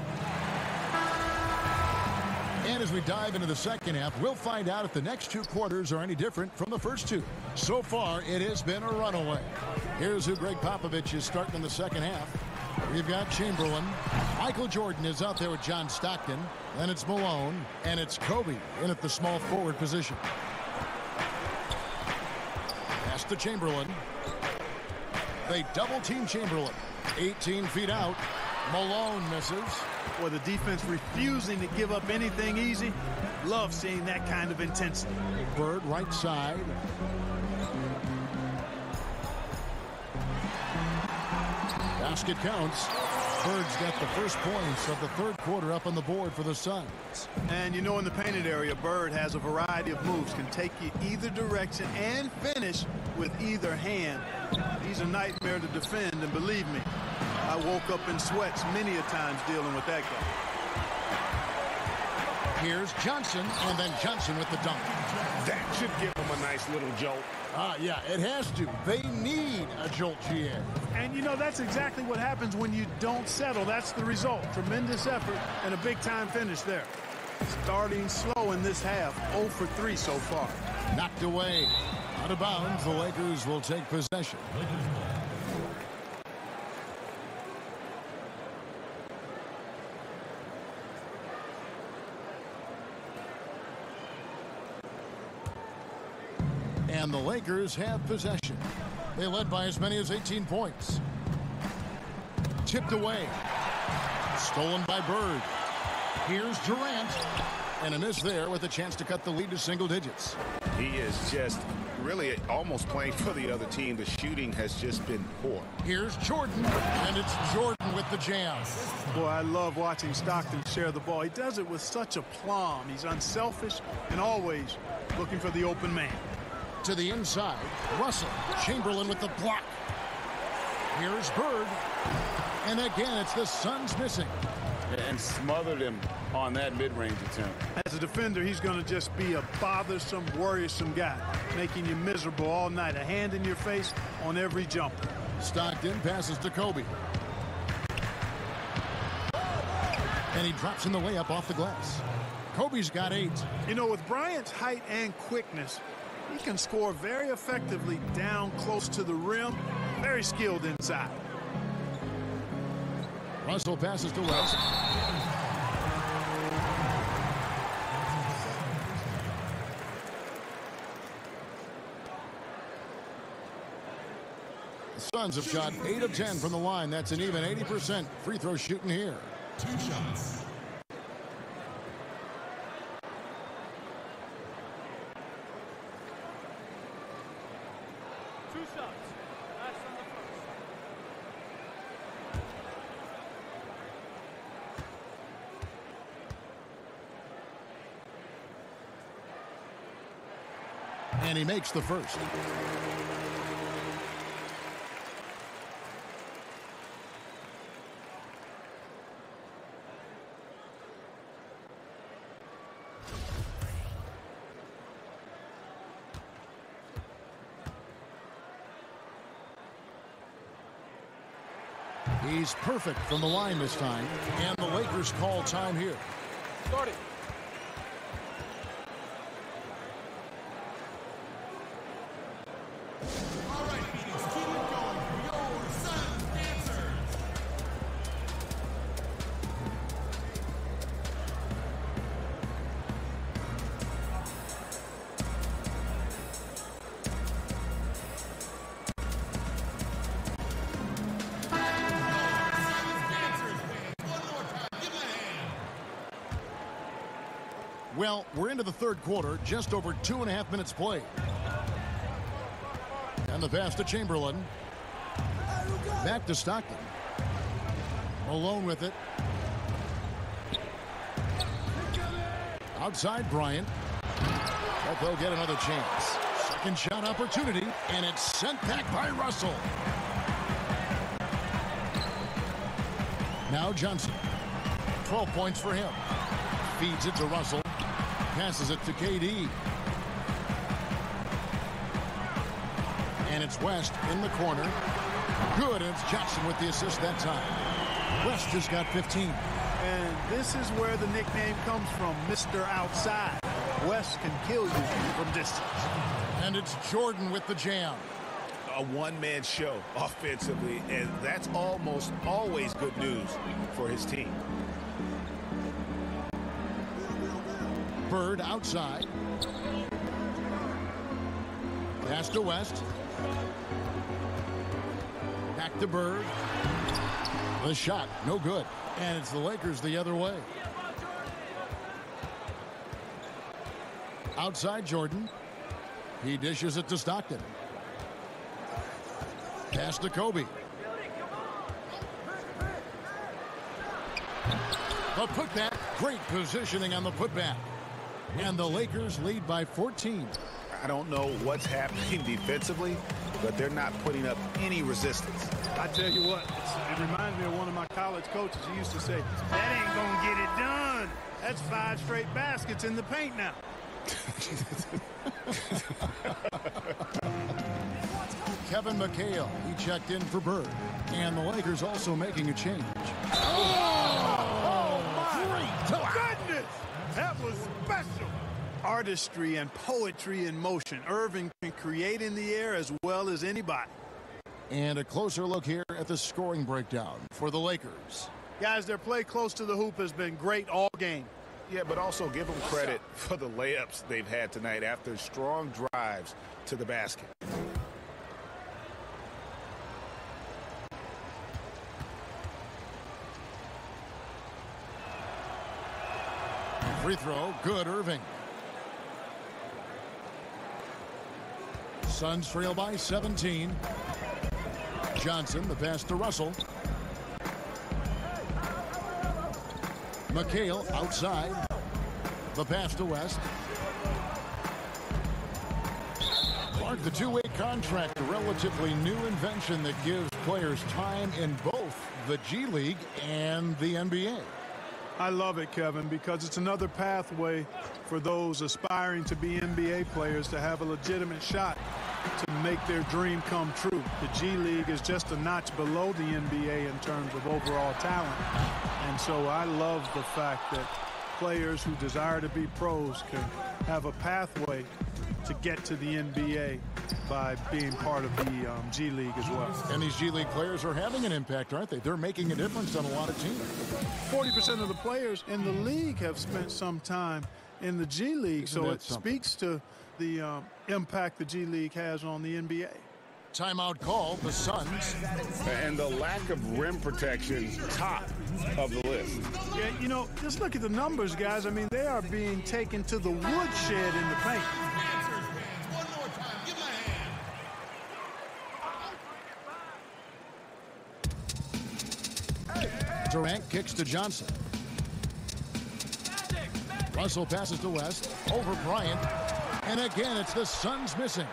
And as we dive into the second half, we'll find out if the next two quarters are any different from the first two. So far, it has been a runaway. Here's who Greg Popovich is starting in the second half. We've got Chamberlain. Michael Jordan is out there with John Stockton. Then it's Malone. And it's Kobe in at the small forward position. Pass to Chamberlain. They double-team Chamberlain. 18 feet out. Malone misses. Boy, the defense refusing to give up anything easy. Love seeing that kind of intensity. Bird right side. Basket counts. Bird's got the first points of the third quarter up on the board for the Suns. And you know, in the painted area, Bird has a variety of moves. Can take you either direction and finish with either hand. He's a nightmare to defend, and believe me, I woke up in sweats many a times dealing with that guy. Here's Johnson, and then Johnson with the dunk. That should give him a nice little jolt. Yeah, it has to. They need a jolt, GA. And, you know, that's exactly what happens when you don't settle. That's the result. Tremendous effort and a big-time finish there. Starting slow in this half, 0 for 3 so far. Knocked away. Out of bounds, the Lakers will take possession. And the Lakers have possession. They led by as many as 18 points. Tipped away. Stolen by Bird. Here's Durant. And a miss there with a chance to cut the lead to single digits. He is just really almost playing for the other team. The shooting has just been poor. Here's Jordan. And it's Jordan with the jam. Boy, I love watching Stockton share the ball. He does it with such aplomb. He's unselfish and always looking for the open man. To the inside, Russell. Chamberlain with the block. Here's Bird. And again, it's the Suns missing. And smothered him on that mid-range attempt. As a defender, he's going to just be a bothersome, worrisome guy, making you miserable all night. A hand in your face on every jumper. Stockton passes to Kobe. And he drops in the layup off the glass. Kobe's got 8. You know, with Bryant's height and quickness, he can score very effectively down close to the rim. Very skilled inside. Russell passes to West. The Suns have shot 8 of 10 from the line. That's an even 80% free throw shooting here. 2 shots. And he makes the first. He's perfect from the line this time. And the Lakers call time here. Starting. All right, Phoenix, keep it going for your Suns dancers. Suns dancers Well, we're into the third quarter, just over 2.5 minutes played. And the pass to Chamberlain. Back to Stockton. Malone with it. Outside Bryant. But they'll get another chance. Second shot opportunity, and it's sent back by Russell. Now Johnson. 12 points for him. Feeds it to Russell. Passes it to KD. And it's West in the corner. Good, and it's Jackson with the assist that time. West has got 15. And this is where the nickname comes from, Mr. Outside. West can kill you from distance. And it's Jordan with the jam. A one-man show offensively, and that's almost always good news for his team. Bird outside. Pass to West. Back to Bird. The shot, no good. And it's the Lakers the other way. Outside Jordan. He dishes it to Stockton. Pass to Kobe. The putback. Great positioning on the putback. And the Lakers lead by 14. I don't know what's happening defensively, but they're not putting up any resistance. I tell you what, it reminds me of one of my college coaches. He used to say, that ain't going to get it done. That's 5 straight baskets in the paint now. Kevin McHale, he checked in for Bird. And the Lakers also making a change. Oh my goodness! That was special. Artistry and poetry in motion. Irving can create in the air as well as anybody. And a closer look here at the scoring breakdown for the Lakers. Guys, their play close to the hoop has been great all game. Yeah, but also give them credit for the layups they've had tonight after strong drives to the basket. Free throw, good, Irving. Suns trail by 17. Johnson, the pass to Russell. McHale outside. The pass to West. Clark, the two-way contract, a relatively new invention that gives players time in both the G League and the NBA. I love it, Kevin, because it's another pathway for those aspiring to be NBA players to have a legitimate shot to make their dream come true. The G League is just a notch below the NBA in terms of overall talent. And so I love the fact that players who desire to be pros can have a pathway to get to the NBA by being part of the G League as well. And these G League players are having an impact, aren't they? They're making a difference on a lot of teams. 40% of the players in the league have spent some time in the G League, so it speaks to the impact the G League has on the NBA. Timeout call, the Suns. And the lack of rim protection, top of the list. Yeah, you know, just look at the numbers, guys. I mean, they are being taken to the woodshed in the paint. Durant kicks to Johnson. Russell passes to West. Over Bryant. And again, it's the Suns missing.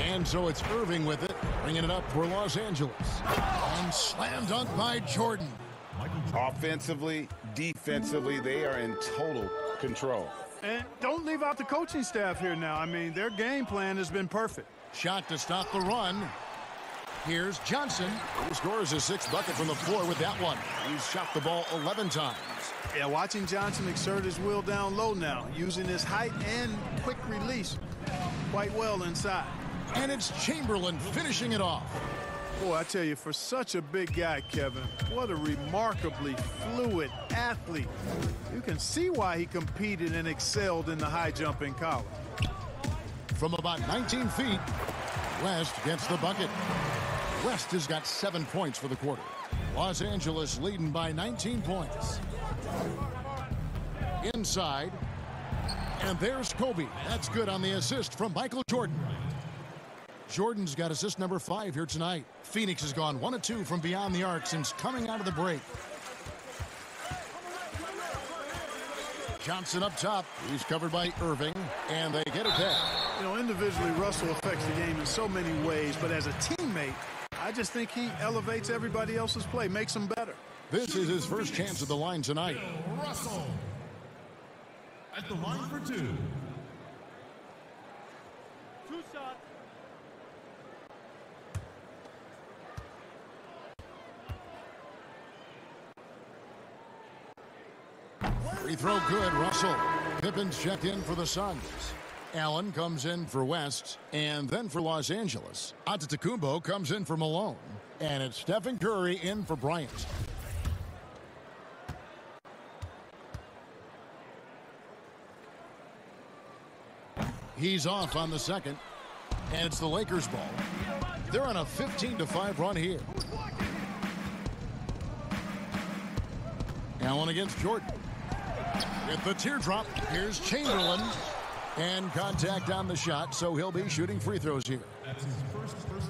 And so it's Irving with it, bringing it up for Los Angeles. And slam dunk by Jordan. Offensively, defensively, they are in total control. And don't leave out the coaching staff here now. I mean, their game plan has been perfect. Shot to stop the run. Here's Johnson, who scores his 6th bucket from the floor with that one. He's shot the ball 11 times. Yeah, watching Johnson exert his will down low now, using his height and quick release quite well inside. And it's Chamberlain finishing it off. Boy, I tell you, for such a big guy, Kevin, what a remarkably fluid athlete. You can see why he competed and excelled in the high jump in college. From about 19 feet, West gets the bucket. West has got 7 points for the quarter. Los Angeles leading by 19 points. Inside, And there's Kobe. That's good on the assist from Michael Jordan. Jordan's got assist number 5 here tonight. Phoenix has gone 1 of 2 from beyond the arc since coming out of the break. Johnson up top. He's covered by Irving, and they get it back. You know, individually, Russell affects the game in so many ways, but as a teammate, I just think he elevates everybody else's play, makes them better. This is his first chance at the line tonight. Russell at the line for 2. 2 shots. Free throw good, Russell. Pippen's checked in for the Suns. Allen comes in for West, and then for Los Angeles. Antetokounmpo comes in for Malone, and it's Stephen Curry in for Bryant. He's off on the second, and it's the Lakers' ball. They're on a 15-5 run here. Allen against Jordan. With the teardrop, here's Chamberlain. And contact on the shot, so he'll be shooting free throws here.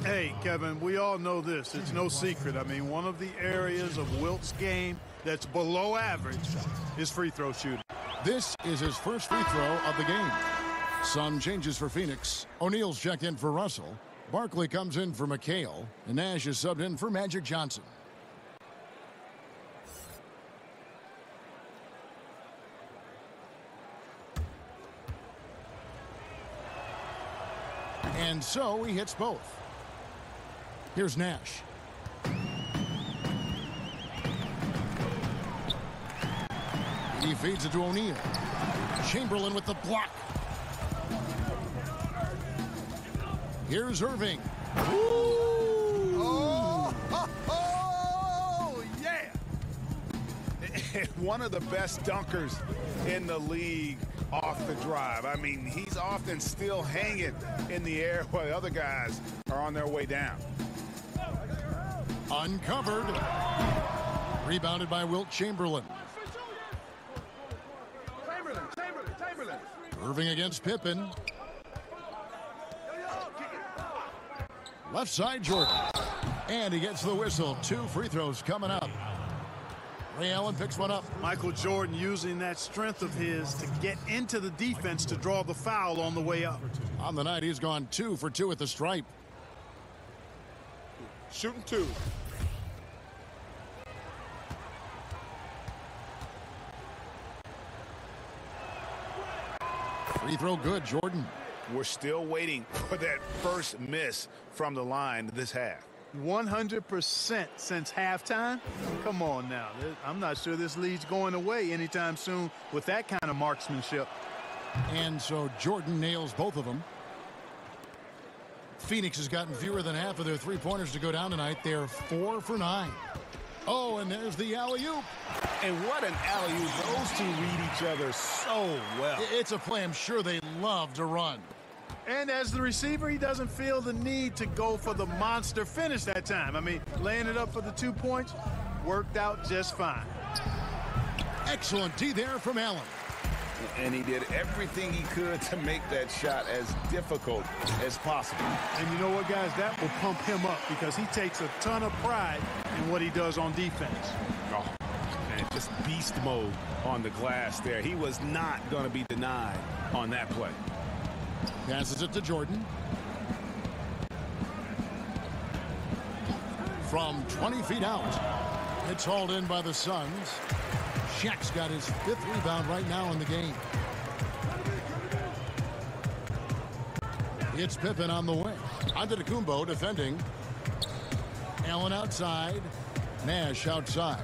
Hey, Kevin, we all know this. It's no secret. I mean, one of the areas of Wilt's game that's below average is free throw shooting. This is his first free throw of the game. Sun changes for Phoenix. O'Neal's checked in for Russell. Barkley comes in for McHale. And Nash is subbed in for Magic Johnson. And so he hits both. Here's Nash. He feeds it to O'Neal. Chamberlain with the block. Here's Irving. Oh, yeah. One of the best dunkers in the league off the drive. I mean, he's often still hanging in the air while the other guys are on their way down. Uncovered. Rebounded by Wilt Chamberlain. Chamberlain. Irving against Pippen. Left side, Jordan. And he gets the whistle. 2 free throws coming up. Ray Allen picks one up. Michael Jordan using that strength of his to get into the defense to draw the foul on the way up. On the night, he's gone 2 for 2 at the stripe. Shooting 2. Free throw good, Jordan. We're still waiting for that first miss from the line this half. 100% since halftime. Come on now. I'm not sure this lead's going away anytime soon with that kind of marksmanship. And so Jordan nails both of them. Phoenix has gotten fewer than half of their three-pointers to go down tonight. They're 4 for 9. Oh, and there's the alley-oop. And what an alley-oop. Those two read each other so well. It's a play I'm sure they love to run. And as the receiver, he doesn't feel the need to go for the monster finish that time. I mean, laying it up for the 2 points worked out just fine. Excellent D there from Allen. And he did everything he could to make that shot as difficult as possible. And you know what, guys? That will pump him up because he takes a ton of pride in what he does on defense. Oh, man, just beast mode on the glass there. He was not going to be denied on that play. Passes it to Jordan. From 20 feet out. It's hauled in by the Suns. Shaq's got his 5th rebound right now in the game. It's Pippen on the wing. Antetokounmpo defending. Allen outside. Nash outside.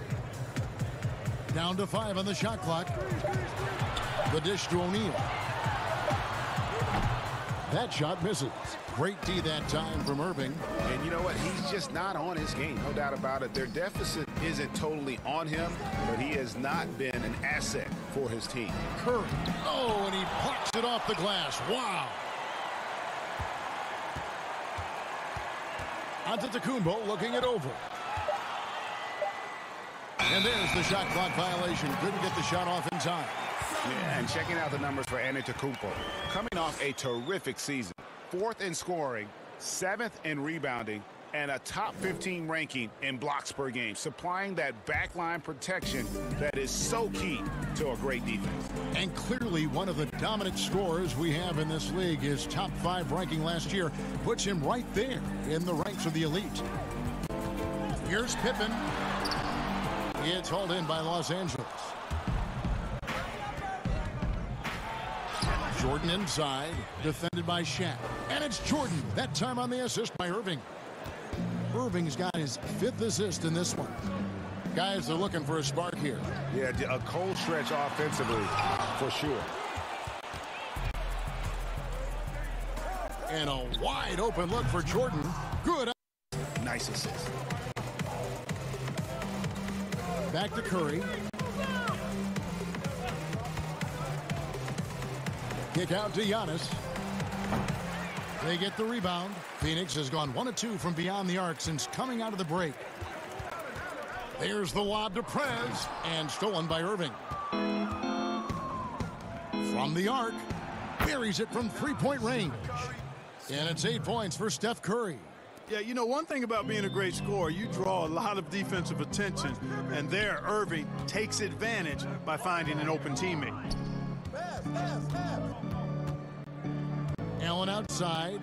Down to 5 on the shot clock. The dish to O'Neal. That shot misses. Great D that time from Irving. And you know what? He's just not on his game. No doubt about it. Their deficit isn't totally on him, but he has not been an asset for his team. Curry. Oh, and he plucks it off the glass. Wow. Antetokounmpo looking it over. And there's the shot clock violation. Couldn't get the shot off in time. Yeah, and checking out the numbers for Antetokounmpo. Coming off a terrific season. 4th in scoring, 7th in rebounding, and a top 15 ranking in blocks per game, supplying that backline protection that is so key to a great defense. And clearly one of the dominant scorers we have in this league. His top 5 ranking last year puts him right there in the ranks of the elite. Here's Pippen. It's hauled in by Los Angeles. Jordan inside, defended by Shaq. And it's Jordan, that time on the assist by Irving. Irving's got his 5th assist in this one. Guys are looking for a spark here. Yeah, a cold stretch offensively, for sure. And a wide open look for Jordan. Good. Nice assist. Back to Curry. Kick out to Giannis. They get the rebound. Phoenix has gone 1 of 2 from beyond the arc since coming out of the break. There's the lob to Prez, and stolen by Irving. From the arc, buries it from 3-point range. And it's 8 points for Steph Curry. Yeah, you know, one thing about being a great scorer, you draw a lot of defensive attention, and there Irving takes advantage by finding an open teammate. Allen outside.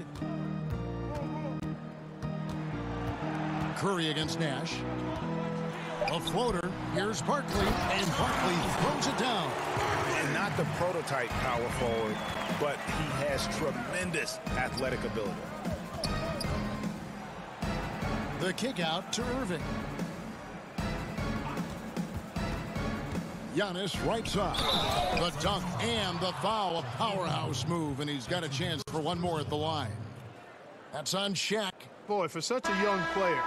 Curry against Nash. A floater. Here's Barkley, and Barkley throws it down. And not the prototype power forward, but he has tremendous athletic ability. The kick out to Irving. Giannis right side. The dunk and the foul. A powerhouse move, and he's got a chance for one more at the line. That's on Shaq. Boy, for such a young player,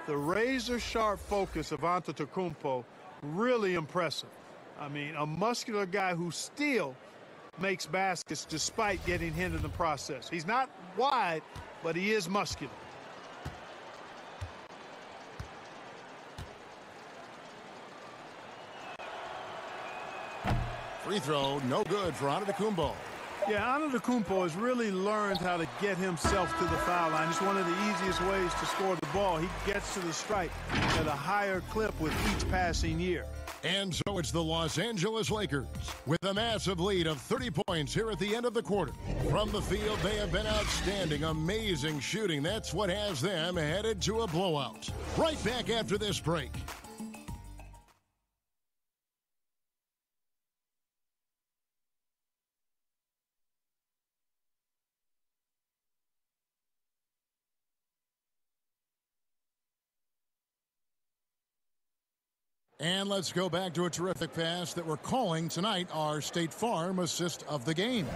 the razor-sharp focus of Antetokounmpo, really impressive. I mean, a muscular guy who still makes baskets despite getting hit in the process. He's not wide, but he is muscular. Free throw, no good for Antetokounmpo. Yeah, Antetokounmpo has really learned how to get himself to the foul line. It's one of the easiest ways to score the ball. He gets to the stripe at a higher clip with each passing year. And so it's the Los Angeles Lakers with a massive lead of 30 points here at the end of the quarter. From the field, they have been outstanding, amazing shooting. That's what has them headed to a blowout. Right back after this break. And let's go back to a terrific pass that we're calling tonight our State Farm assist of the game.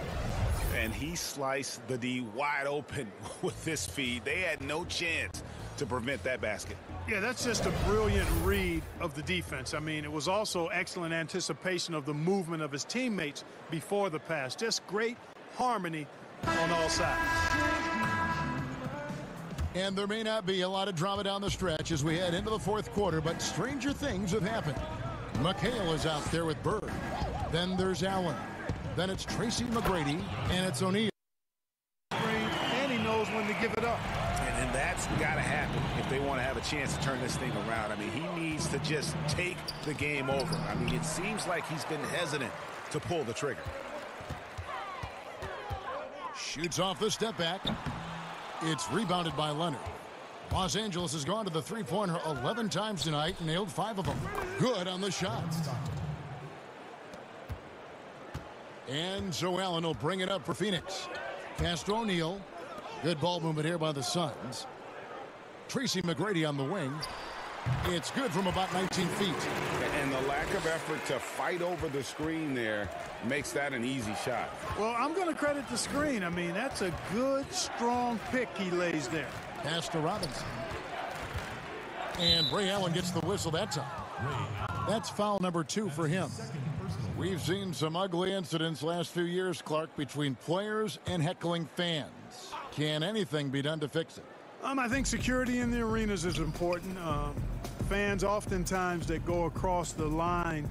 And he sliced the D wide open with this feed. They had no chance to prevent that basket. Yeah, that's just a brilliant read of the defense. I mean, it was also excellent anticipation of the movement of his teammates before the pass. Just great harmony on all sides. And there may not be a lot of drama down the stretch as we head into the fourth quarter, but stranger things have happened. McHale is out there with Bird. Then there's Allen. Then it's Tracy McGrady, and it's O'Neal. And he knows when to give it up. And that's got to happen if they want to have a chance to turn this thing around. I mean, he needs to just take the game over. I mean, it seems like he's been hesitant to pull the trigger. Shoots off the step back. It's rebounded by Leonard. Los Angeles has gone to the three-pointer 11 times tonight and nailed 5 of them. Good on the shot. And so Allen will bring it up for Phoenix. Pass to O'Neal. Good ball movement here by the Suns. Tracy McGrady on the wing. It's good from about 19 feet. And the lack of effort to fight over the screen there makes that an easy shot. Well, I'm going to credit the screen. I mean, that's a good, strong pick he lays there. Pass to Robinson. And Ray Allen gets the whistle that time. That's foul number 2 for him. We've seen some ugly incidents last few years, Clark, between players and heckling fans. Can anything be done to fix it? I think security in the arenas is important. Fans oftentimes that go across the line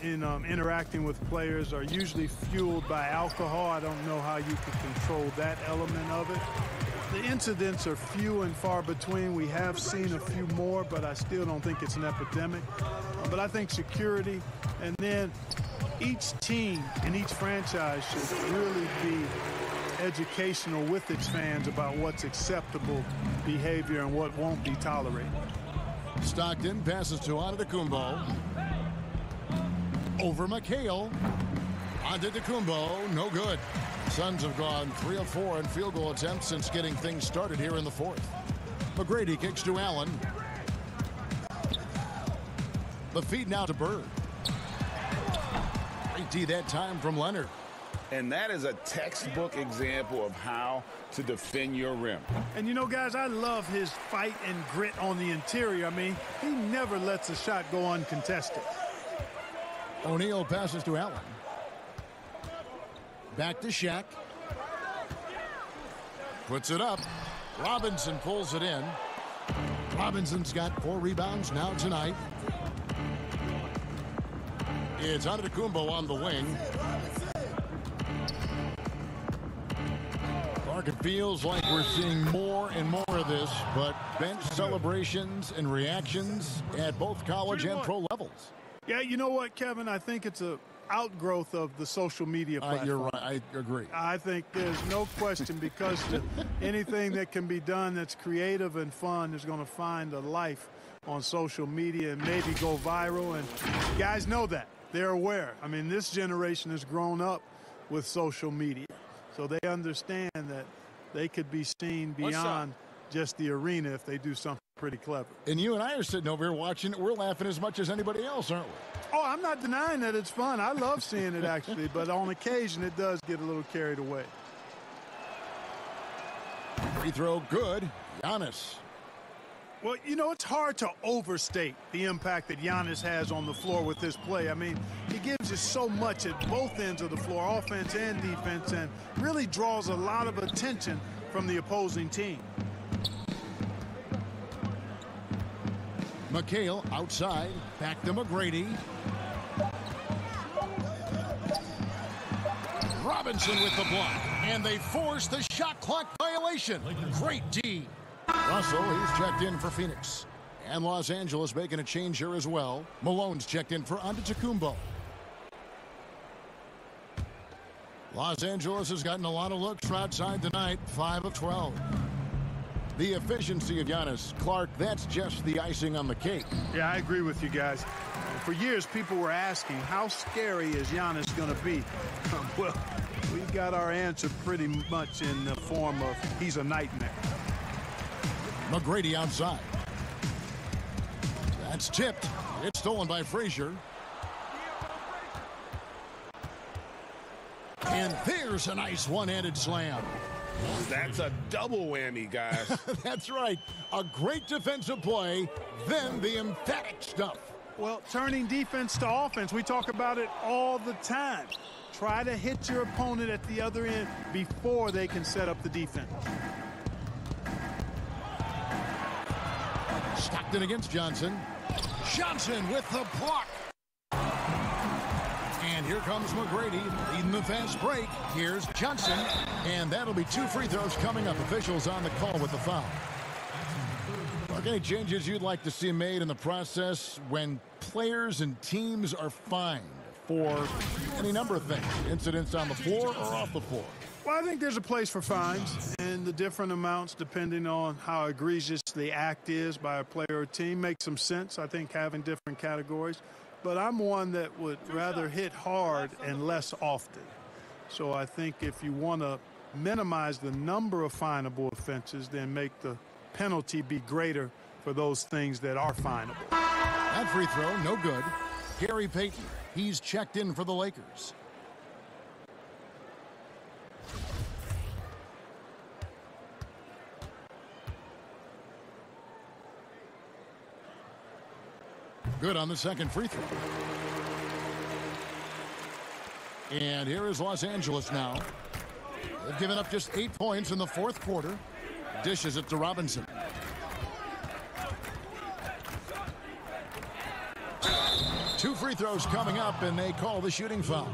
in interacting with players are usually fueled by alcohol. I don't know how you can control that element of it. The incidents are few and far between. We have seen a few more, but I still don't think it's an epidemic. But I think security, and then each team and each franchise should really be educational with its fans about what's acceptable behavior and what won't be tolerated. Stockton passes to Antetokounmpo. Over McHale. Antetokounmpo, no good. Suns have gone 3 of 4 in field goal attempts since getting things started here in the fourth. McGrady kicks to Allen. The feed now to Bird. Great D that time from Leonard. And that is a textbook example of how to defend your rim. And you know, guys, I love his fight and grit on the interior. I mean, he never lets a shot go uncontested. O'Neal passes to Allen. Back to Shaq. Puts it up. Robinson pulls it in. Robinson's got 4 rebounds now tonight. It's Antetokounmpo on the wing. Clark, it feels like we're seeing more and more of this, but bench celebrations and reactions at both college and pro levels. Yeah, you know what, Kevin? I think it's a outgrowth of the social media platform. You're right. I agree. I think there's no question, because anything that can be done that's creative and fun is going to find a life on social media and maybe go viral. And guys know that. They're aware. I mean, this generation has grown up with social media, so they understand that they could be seen beyond just the arena if they do something pretty clever. And you and I are sitting over here watching it. We're laughing as much as anybody else, aren't we? Oh, I'm not denying that it's fun. I love seeing it, actually, but on occasion it does get a little carried away. Free throw good. Giannis. Well, you know, it's hard to overstate the impact that Giannis has on the floor with this play. I mean, he gives you so much at both ends of the floor, offense and defense, and really draws a lot of attention from the opposing team. McHale outside. Back to McGrady. Robinson with the block. And they force the shot clock violation. Great D. Russell, he's checked in for Phoenix. And Los Angeles making a change here as well. Malone's checked in for Antetokounmpo. Los Angeles has gotten a lot of looks from outside tonight. 5 of 12. The efficiency of Giannis. Clark, that's just the icing on the cake. Yeah, I agree with you guys. For years, people were asking, how scary is Giannis going to be? Well, we got our answer pretty much in the form of he's a nightmare. McGrady outside. That's tipped. It's stolen by Frazier. And there's a nice one-handed slam. That's a double whammy, guys. That's right. A great defensive play, then the emphatic stuff. Well, turning defense to offense, we talk about it all the time. Try to hit your opponent at the other end before they can set up the defense. Stockton against Johnson. Johnson with the block. And here comes McGrady leading the fast break. Here's Johnson. And that'll be 2 free throws coming up. Officials on the call with the foul. Are any changes you'd like to see made in the process when players and teams are fined for any number of things? Incidents on the floor or off the floor? Well, I think there's a place for fines, and the different amounts depending on how egregious the act is by a player or team makes some sense. I think having different categories. But I'm one that would rather hit hard and less often. So I think if you want to minimize the number of finable offenses, then make the penalty be greater for those things that are finable. That free throw, no good. Gary Payton, he's checked in for the Lakers. Good on the second free throw. And here is Los Angeles now. They've given up just 8 points in the fourth quarter. Dishes it to Robinson. 2 free throws coming up, and they call the shooting foul.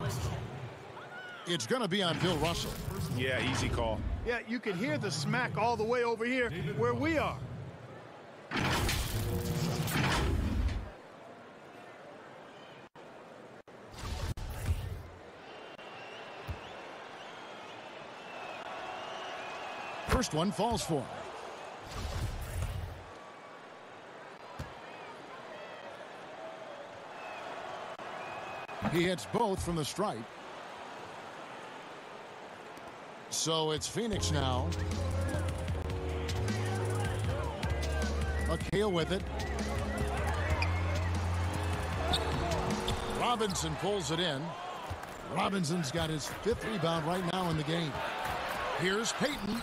It's going to be on Bill Russell. Yeah, easy call. Yeah, you can hear the smack all the way over here where we are. First one falls for him. He hits both from the stripe. So it's Phoenix now. McHale with it. Robinson pulls it in. Robinson's got his 5th rebound right now in the game. Here's Payton.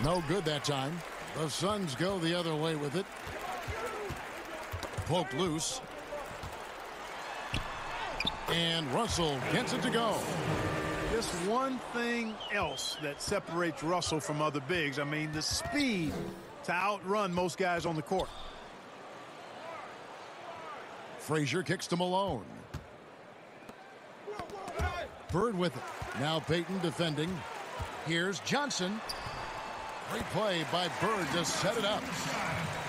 No good that time. The Suns go the other way with it. Poked loose. And Russell gets it to go. Just one thing else that separates Russell from other bigs. I mean, the speed to outrun most guys on the court. Frazier kicks to Malone. Bird with it. Now Payton defending. Here's Johnson. Great play by Bird to set it up.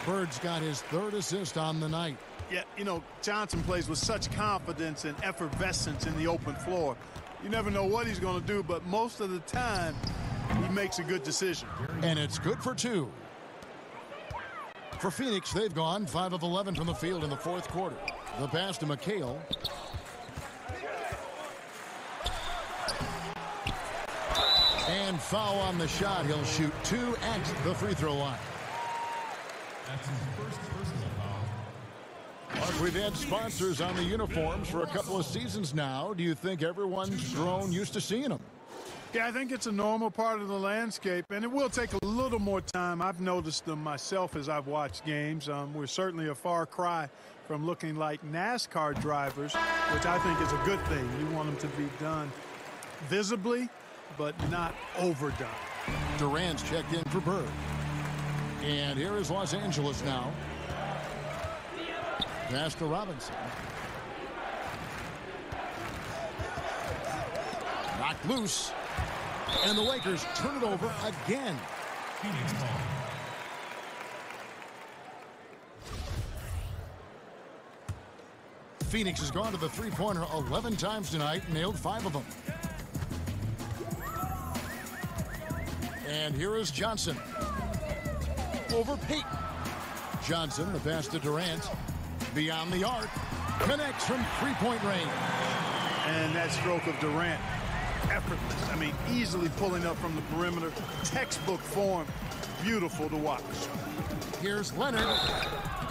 Bird's got his 3rd assist on the night. Yeah, you know, Johnson plays with such confidence and effervescence in the open floor. You never know what he's going to do, but most of the time, he makes a good decision. And it's good for 2. For Phoenix, they've gone 5 of 11 from the field in the 4th quarter. The pass to McHale. And foul on the shot. He'll shoot 2 at the free throw line. That's his first personal foul. Mark, we've had sponsors on the uniforms for a couple of seasons now. Do you think everyone's grown used to seeing them? Yeah, I think it's a normal part of the landscape, and it will take a little more time. I've noticed them myself as I've watched games. We're certainly a far cry from looking like NASCAR drivers, which I think is a good thing. You want them to be done visibly, but not overdone. Durant's checked in for Bird. And here is Los Angeles now. Pass to Robinson. Knocked loose. And the Lakers turn it over again. Phoenix ball. Phoenix has gone to the three-pointer 11 times tonight, nailed 5 of them. And here is Johnson. Over Payton. Johnson, the pass to Durant. Beyond the arc. Connects from three-point range. And that stroke of Durant, effortless. I mean, easily pulling up from the perimeter. Textbook form. Beautiful to watch. Here's Leonard.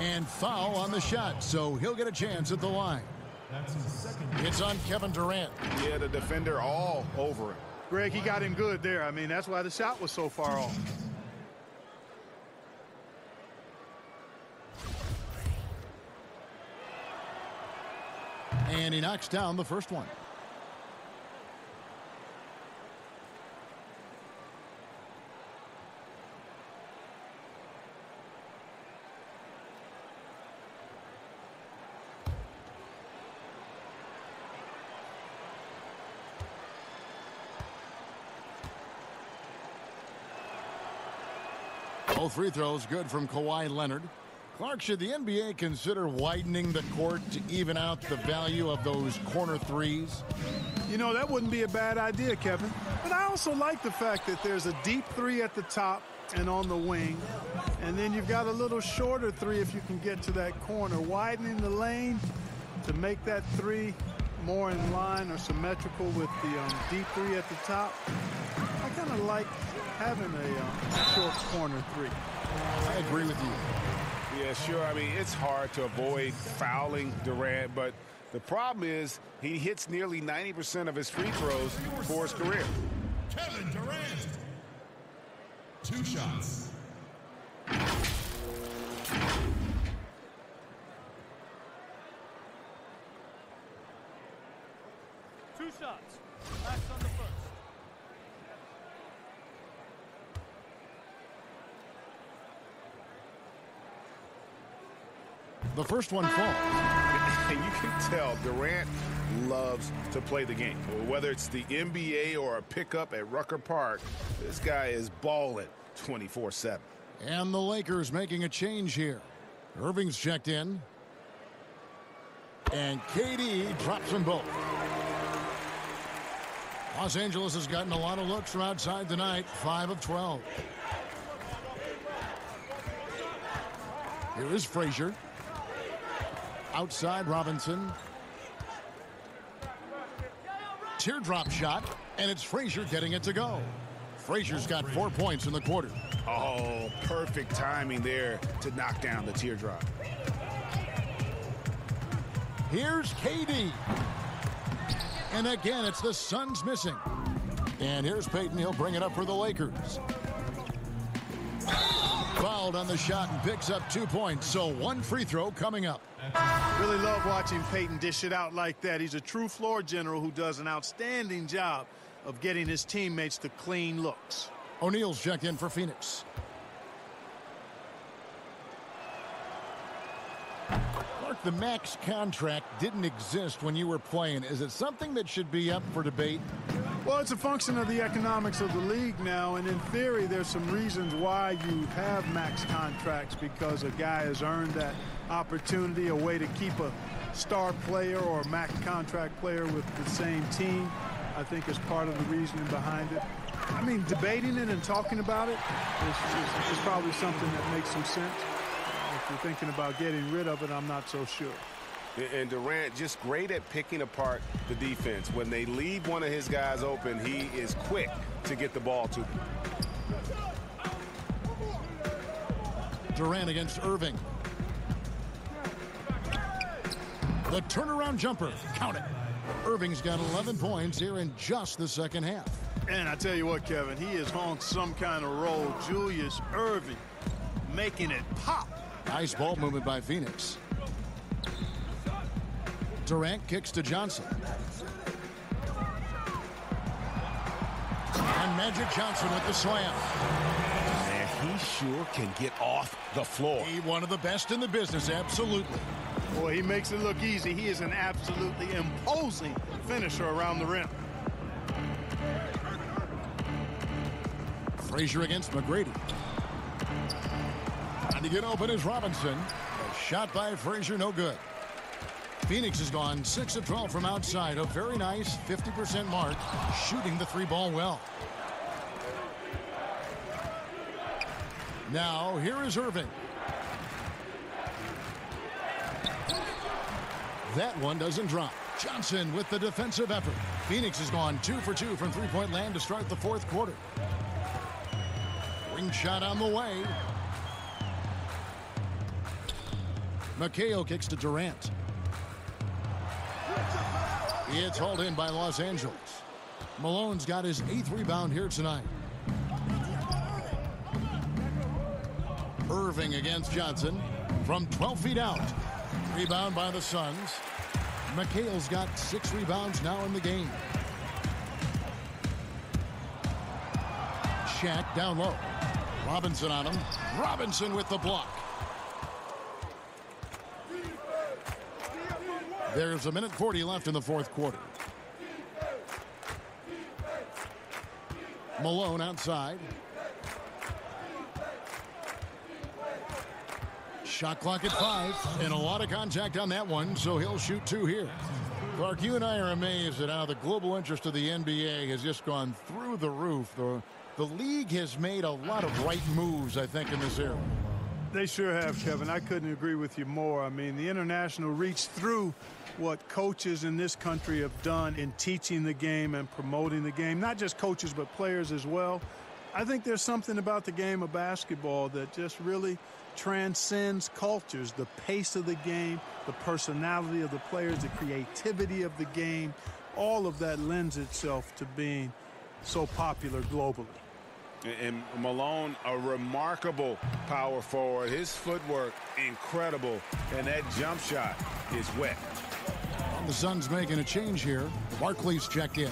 And foul on the shot, so he'll get a chance at the line. That's his second. It's on Kevin Durant. Yeah, the defender all over him. Greg, he got him good there. I mean, that's why the shot was so far off. And he knocks down the first one. Both free throws good from Kawhi Leonard. Clark, should the NBA consider widening the court to even out the value of those corner threes? You know, that wouldn't be a bad idea, Kevin. But I also like the fact that there's a deep three at the top and on the wing. And then you've got a little shorter three if you can get to that corner. Widening the lane to make that three more in line or symmetrical with the deep three at the top. I kind of like having a short corner three. I agree with you. Yeah, sure. I mean, it's hard to avoid fouling Durant, but the problem is he hits nearly 90% of his free throws for his career. Kevin Durant. 2 shots. Two shots. Backs on the first. The first one falls. And you can tell Durant loves to play the game. Whether it's the NBA or a pickup at Rucker Park, this guy is balling 24/7. And the Lakers making a change here. Irving's checked in. And KD drops them both. Los Angeles has gotten a lot of looks from outside tonight, 5 of 12. Here is Frazier. Outside Robinson. Teardrop shot, and it's Frazier getting it to go. Frazier's got 4 points in the quarter. Oh, perfect timing there to knock down the teardrop. Here's KD. And again, it's the Suns missing. And here's Payton. He'll bring it up for the Lakers. Fouled on the shot and picks up 2 points. So 1 free throw coming up. Really love watching Payton dish it out like that. He's a true floor general who does an outstanding job of getting his teammates to clean looks. O'Neal's checked in for Phoenix. Clark, the max contract didn't exist when you were playing. Is it something that should be up for debate? Well, it's a function of the economics of the league now, and in theory, there's some reasons why you have max contracts, because a guy has earned that opportunity, a way to keep a star player or a max contract player with the same team, I think is part of the reasoning behind it. I mean, debating it and talking about it is probably something that makes some sense. If you're thinking about getting rid of it, I'm not so sure. And Durant just great at picking apart the defense. When they leave one of his guys open, he is quick to get the ball to them. Durant against Irving. The turnaround jumper. Count it. Irving's got 11 points here in just the second half. And I tell you what, Kevin, he is on some kind of roll. Julius Irving making it pop. Nice ball movement by Phoenix. Durant kicks to Johnson. And Magic Johnson with the slam. Man, he sure can get off the floor. He one of the best in the business, absolutely. Boy, he makes it look easy. He is an absolutely imposing finisher around the rim. Frazier against McGrady. Trying to get open is Robinson. A shot by Frazier, no good. Phoenix has gone 6 of 12 from outside. A very nice 50% mark, shooting the 3-ball well. Now, here is Irving. That one doesn't drop. Johnson with the defensive effort. Phoenix has gone 2 for 2 from three-point land to start the fourth quarter. Ring shot on the way. McHale kicks to Durant. It's hauled in by Los Angeles. Malone's got his 8th rebound here tonight. Irving against Johnson from 12 feet out. Rebound by the Suns. McHale's got 6 rebounds now in the game. Shaq down low. Robinson on him. Robinson with the block. There's 1:40 left in the fourth quarter. Malone outside. Shot clock at 5, and a lot of contact on that one, so he'll shoot 2 here. Clark, you and I are amazed at how the global interest of the NBA has just gone through the roof. The league has made a lot of right moves, I think, in this era. They sure have, Kevin. I couldn't agree with you more. I mean, the international reach through what coaches in this country have done in teaching the game and promoting the game. Not just coaches, but players as well. I think there's something about the game of basketball that just really transcends cultures. The pace of the game, the personality of the players, the creativity of the game, all of that lends itself to being so popular globally. And Malone, a remarkable power forward. His footwork, incredible. And that jump shot is wet. The Suns making a change here. Barkley's checked in.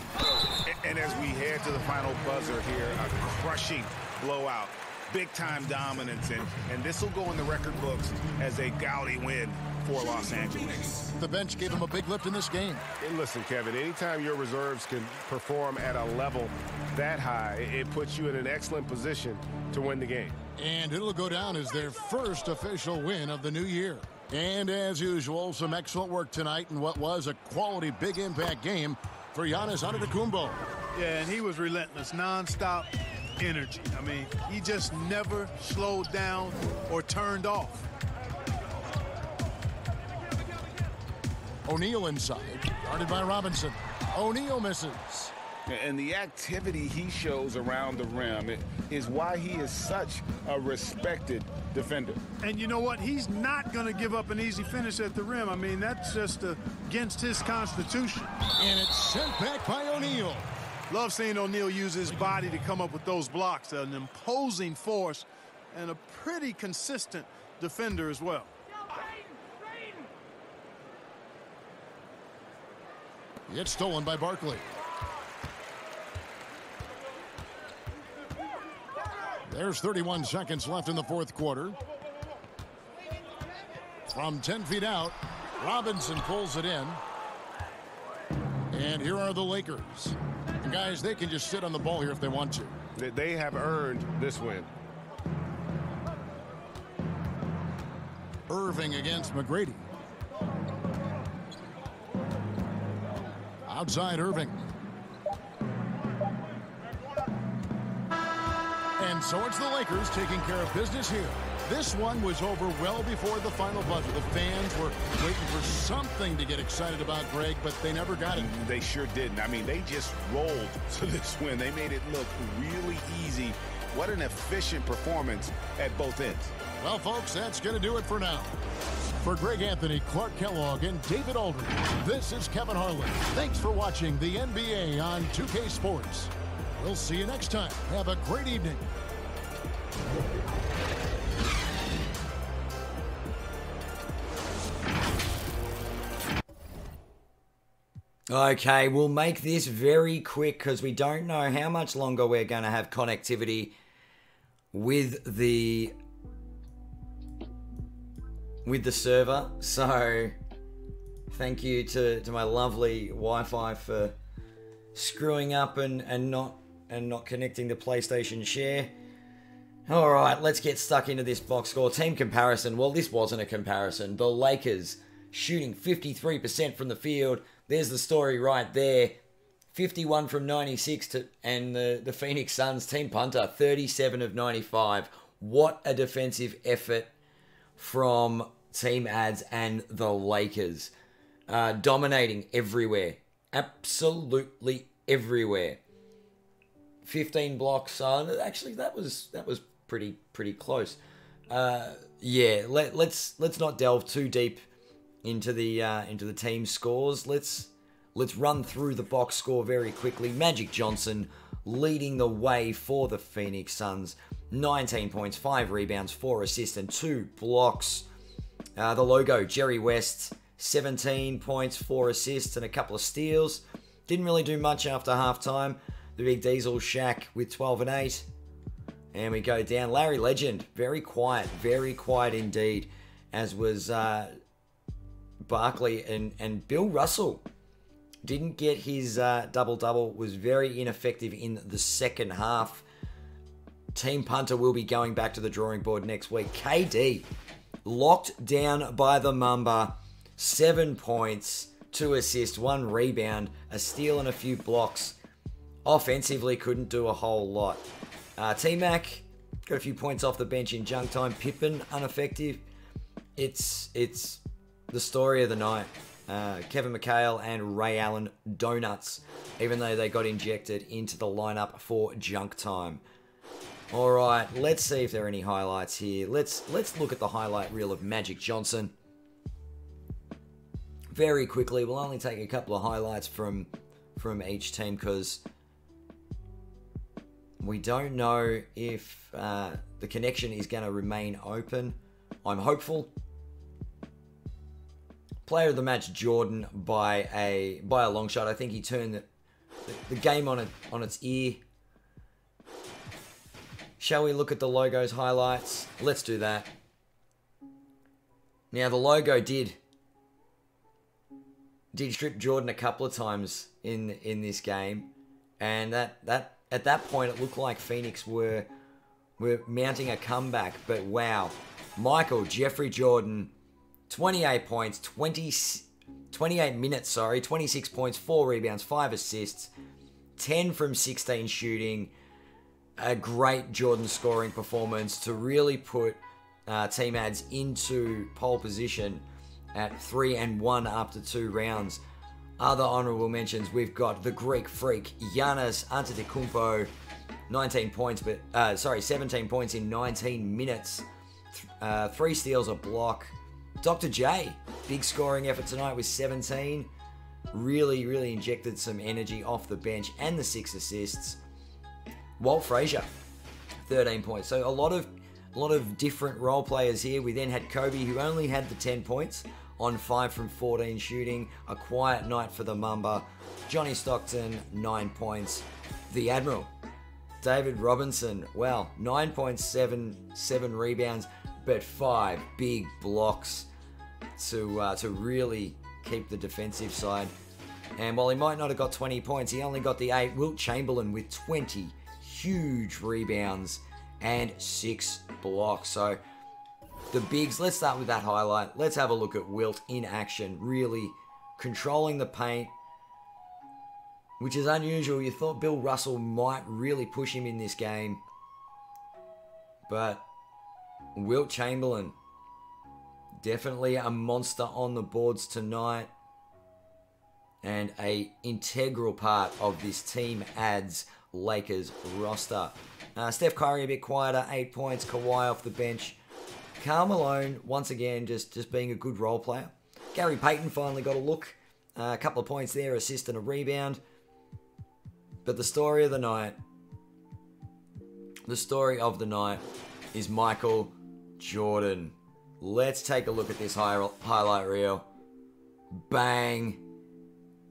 And as we head to the final buzzer here, a crushing blowout big-time dominance, and this will go in the record books as a gaudy win for Los Angeles. The bench gave him a big lift in this game. And listen, Kevin, anytime your reserves can perform at a level that high, it puts you in an excellent position to win the game. And it'll go down as their first official win of the new year. And as usual, some excellent work tonight in what was a quality big impact game for Giannis Antetokounmpo. Yeah, and he was relentless, nonstop energy. I mean, he just never slowed down or turned off. O'Neal inside, guarded by Robinson. O'Neal misses. And the activity he shows around the rim is why he is such a respected defender. And you know what? He's not going to give up an easy finish at the rim. I mean, that's just against his constitution. And it's sent back by O'Neal. Love seeing O'Neal use his body to come up with those blocks. An imposing force and a pretty consistent defender as well. It's stolen by Barkley. There's 31 seconds left in the fourth quarter. From 10 feet out, Robinson pulls it in. And here are the Lakers. And guys, they can just sit on the ball here if they want to. They have earned this win. Irving against McGrady. Outside Irving. And so it's the Lakers taking care of business here. This one was over well before the final buzzer. The fans were waiting for something to get excited about, Greg, but they never got it. They sure didn't. I mean, they just rolled to this win. They made it look really easy. What an efficient performance at both ends. Well, folks, that's going to do it for now. For Greg Anthony, Clark Kellogg, and David Aldridge, this is Kevin Harlan. Thanks for watching the NBA on 2K Sports. We'll see you next time. Have a great evening. Okay, we'll make this very quick because we don't know how much longer we're going to have connectivity with the server. So thank you to my lovely Wi-Fi for screwing up and not connecting to PlayStation Share. All right, let's get stuck into this box score. Team comparison. Well, this wasn't a comparison. The Lakers shooting 53% from the field. There's the story right there. 51 from 96 and the Phoenix Suns, Team Punter, 37 of 95. What a defensive effort from Team Ads and the Lakers. Dominating everywhere. Absolutely everywhere. 15 blocks. Actually, that was pretty close. Yeah, let's not delve too deep into the team scores. Let's run through the box score very quickly. Magic Johnson leading the way for the Phoenix Suns. 19 points, 5 rebounds, 4 assists, and 2 blocks. The logo, Jerry West, 17 points, 4 assists, and a couple of steals. Didn't really do much after halftime. The Big Diesel, Shaq with 12 and 8. And we go down. Larry Legend, very quiet indeed, as was Barkley and Bill Russell. Didn't get his double-double, was very ineffective in the second half. Team Punter will be going back to the drawing board next week. KD, locked down by the Mamba. 7 points, 2 assists, 1 rebound, a steal and a few blocks. Offensively, couldn't do a whole lot. T-Mac, got a few points off the bench in junk time. Pippen, ineffective. It's the story of the night. Kevin McHale and Ray Allen, donuts, even though they got injected into the lineup for junk time. All right, let's see if there are any highlights here. Let's look at the highlight reel of Magic Johnson. Very quickly, we'll only take a couple of highlights from each team because we don't know if the connection is going to remain open. I'm hopeful. Player of the match, Jordan, by a long shot. I think he turned the game on its ear. Shall we look at the logo's highlights? Let's do that. Now, the logo did strip Jordan a couple of times in this game, and that at that point it looked like Phoenix were mounting a comeback. But wow, Michael Jeffrey Jordan, 28 points, 28 minutes, 26 points, 4 rebounds, 5 assists, 10 from 16 shooting. A great Jordan scoring performance to really put Team Ads into pole position at 3-1 after 2 rounds. Other honorable mentions, we've got the Greek freak, Giannis Antetokounmpo, 17 points in 19 minutes, 3 steals, a block. Dr. J, big scoring effort tonight with 17. Really injected some energy off the bench and the 6 assists. Walt Frazier, 13 points. So a lot of different role players here. We then had Kobe, who only had the 10 points on 5 from 14 shooting. A quiet night for the Mamba. Johnny Stockton, 9 points. The Admiral, David Robinson, 9 points, 7 rebounds, but 5 big blocks to really keep the defensive side. And while he might not have got 20 points, he only got the 8. Wilt Chamberlain with 20 huge rebounds and 6 blocks. So the bigs, let's start with that highlight. Let's have a look at Wilt in action, really controlling the paint, which is unusual. You thought Bill Russell might really push him in this game, but Wilt Chamberlain, definitely a monster on the boards tonight, and a integral part of this Team Ads Lakers roster. Steph Curry a bit quieter, 8 points. Kawhi off the bench. Karl Malone, once again, just being a good role player. Gary Payton finally got a look. A couple of points there, assist and a rebound. But the story of the night is Michael Jordan. Let's take a look at this highlight reel. Bang.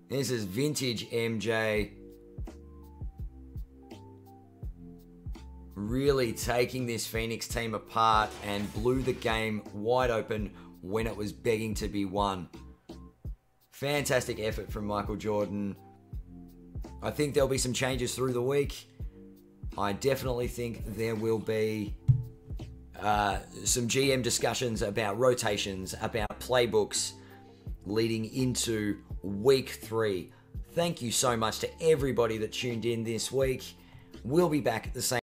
This is vintage MJ. Really taking this Phoenix team apart and blew the game wide open when it was begging to be won. Fantastic effort from Michael Jordan. I think there'll be some changes through the week. I definitely think there will be some GM discussions about rotations, about playbooks leading into week 3. Thank you so much to everybody that tuned in this week. We'll be back at the same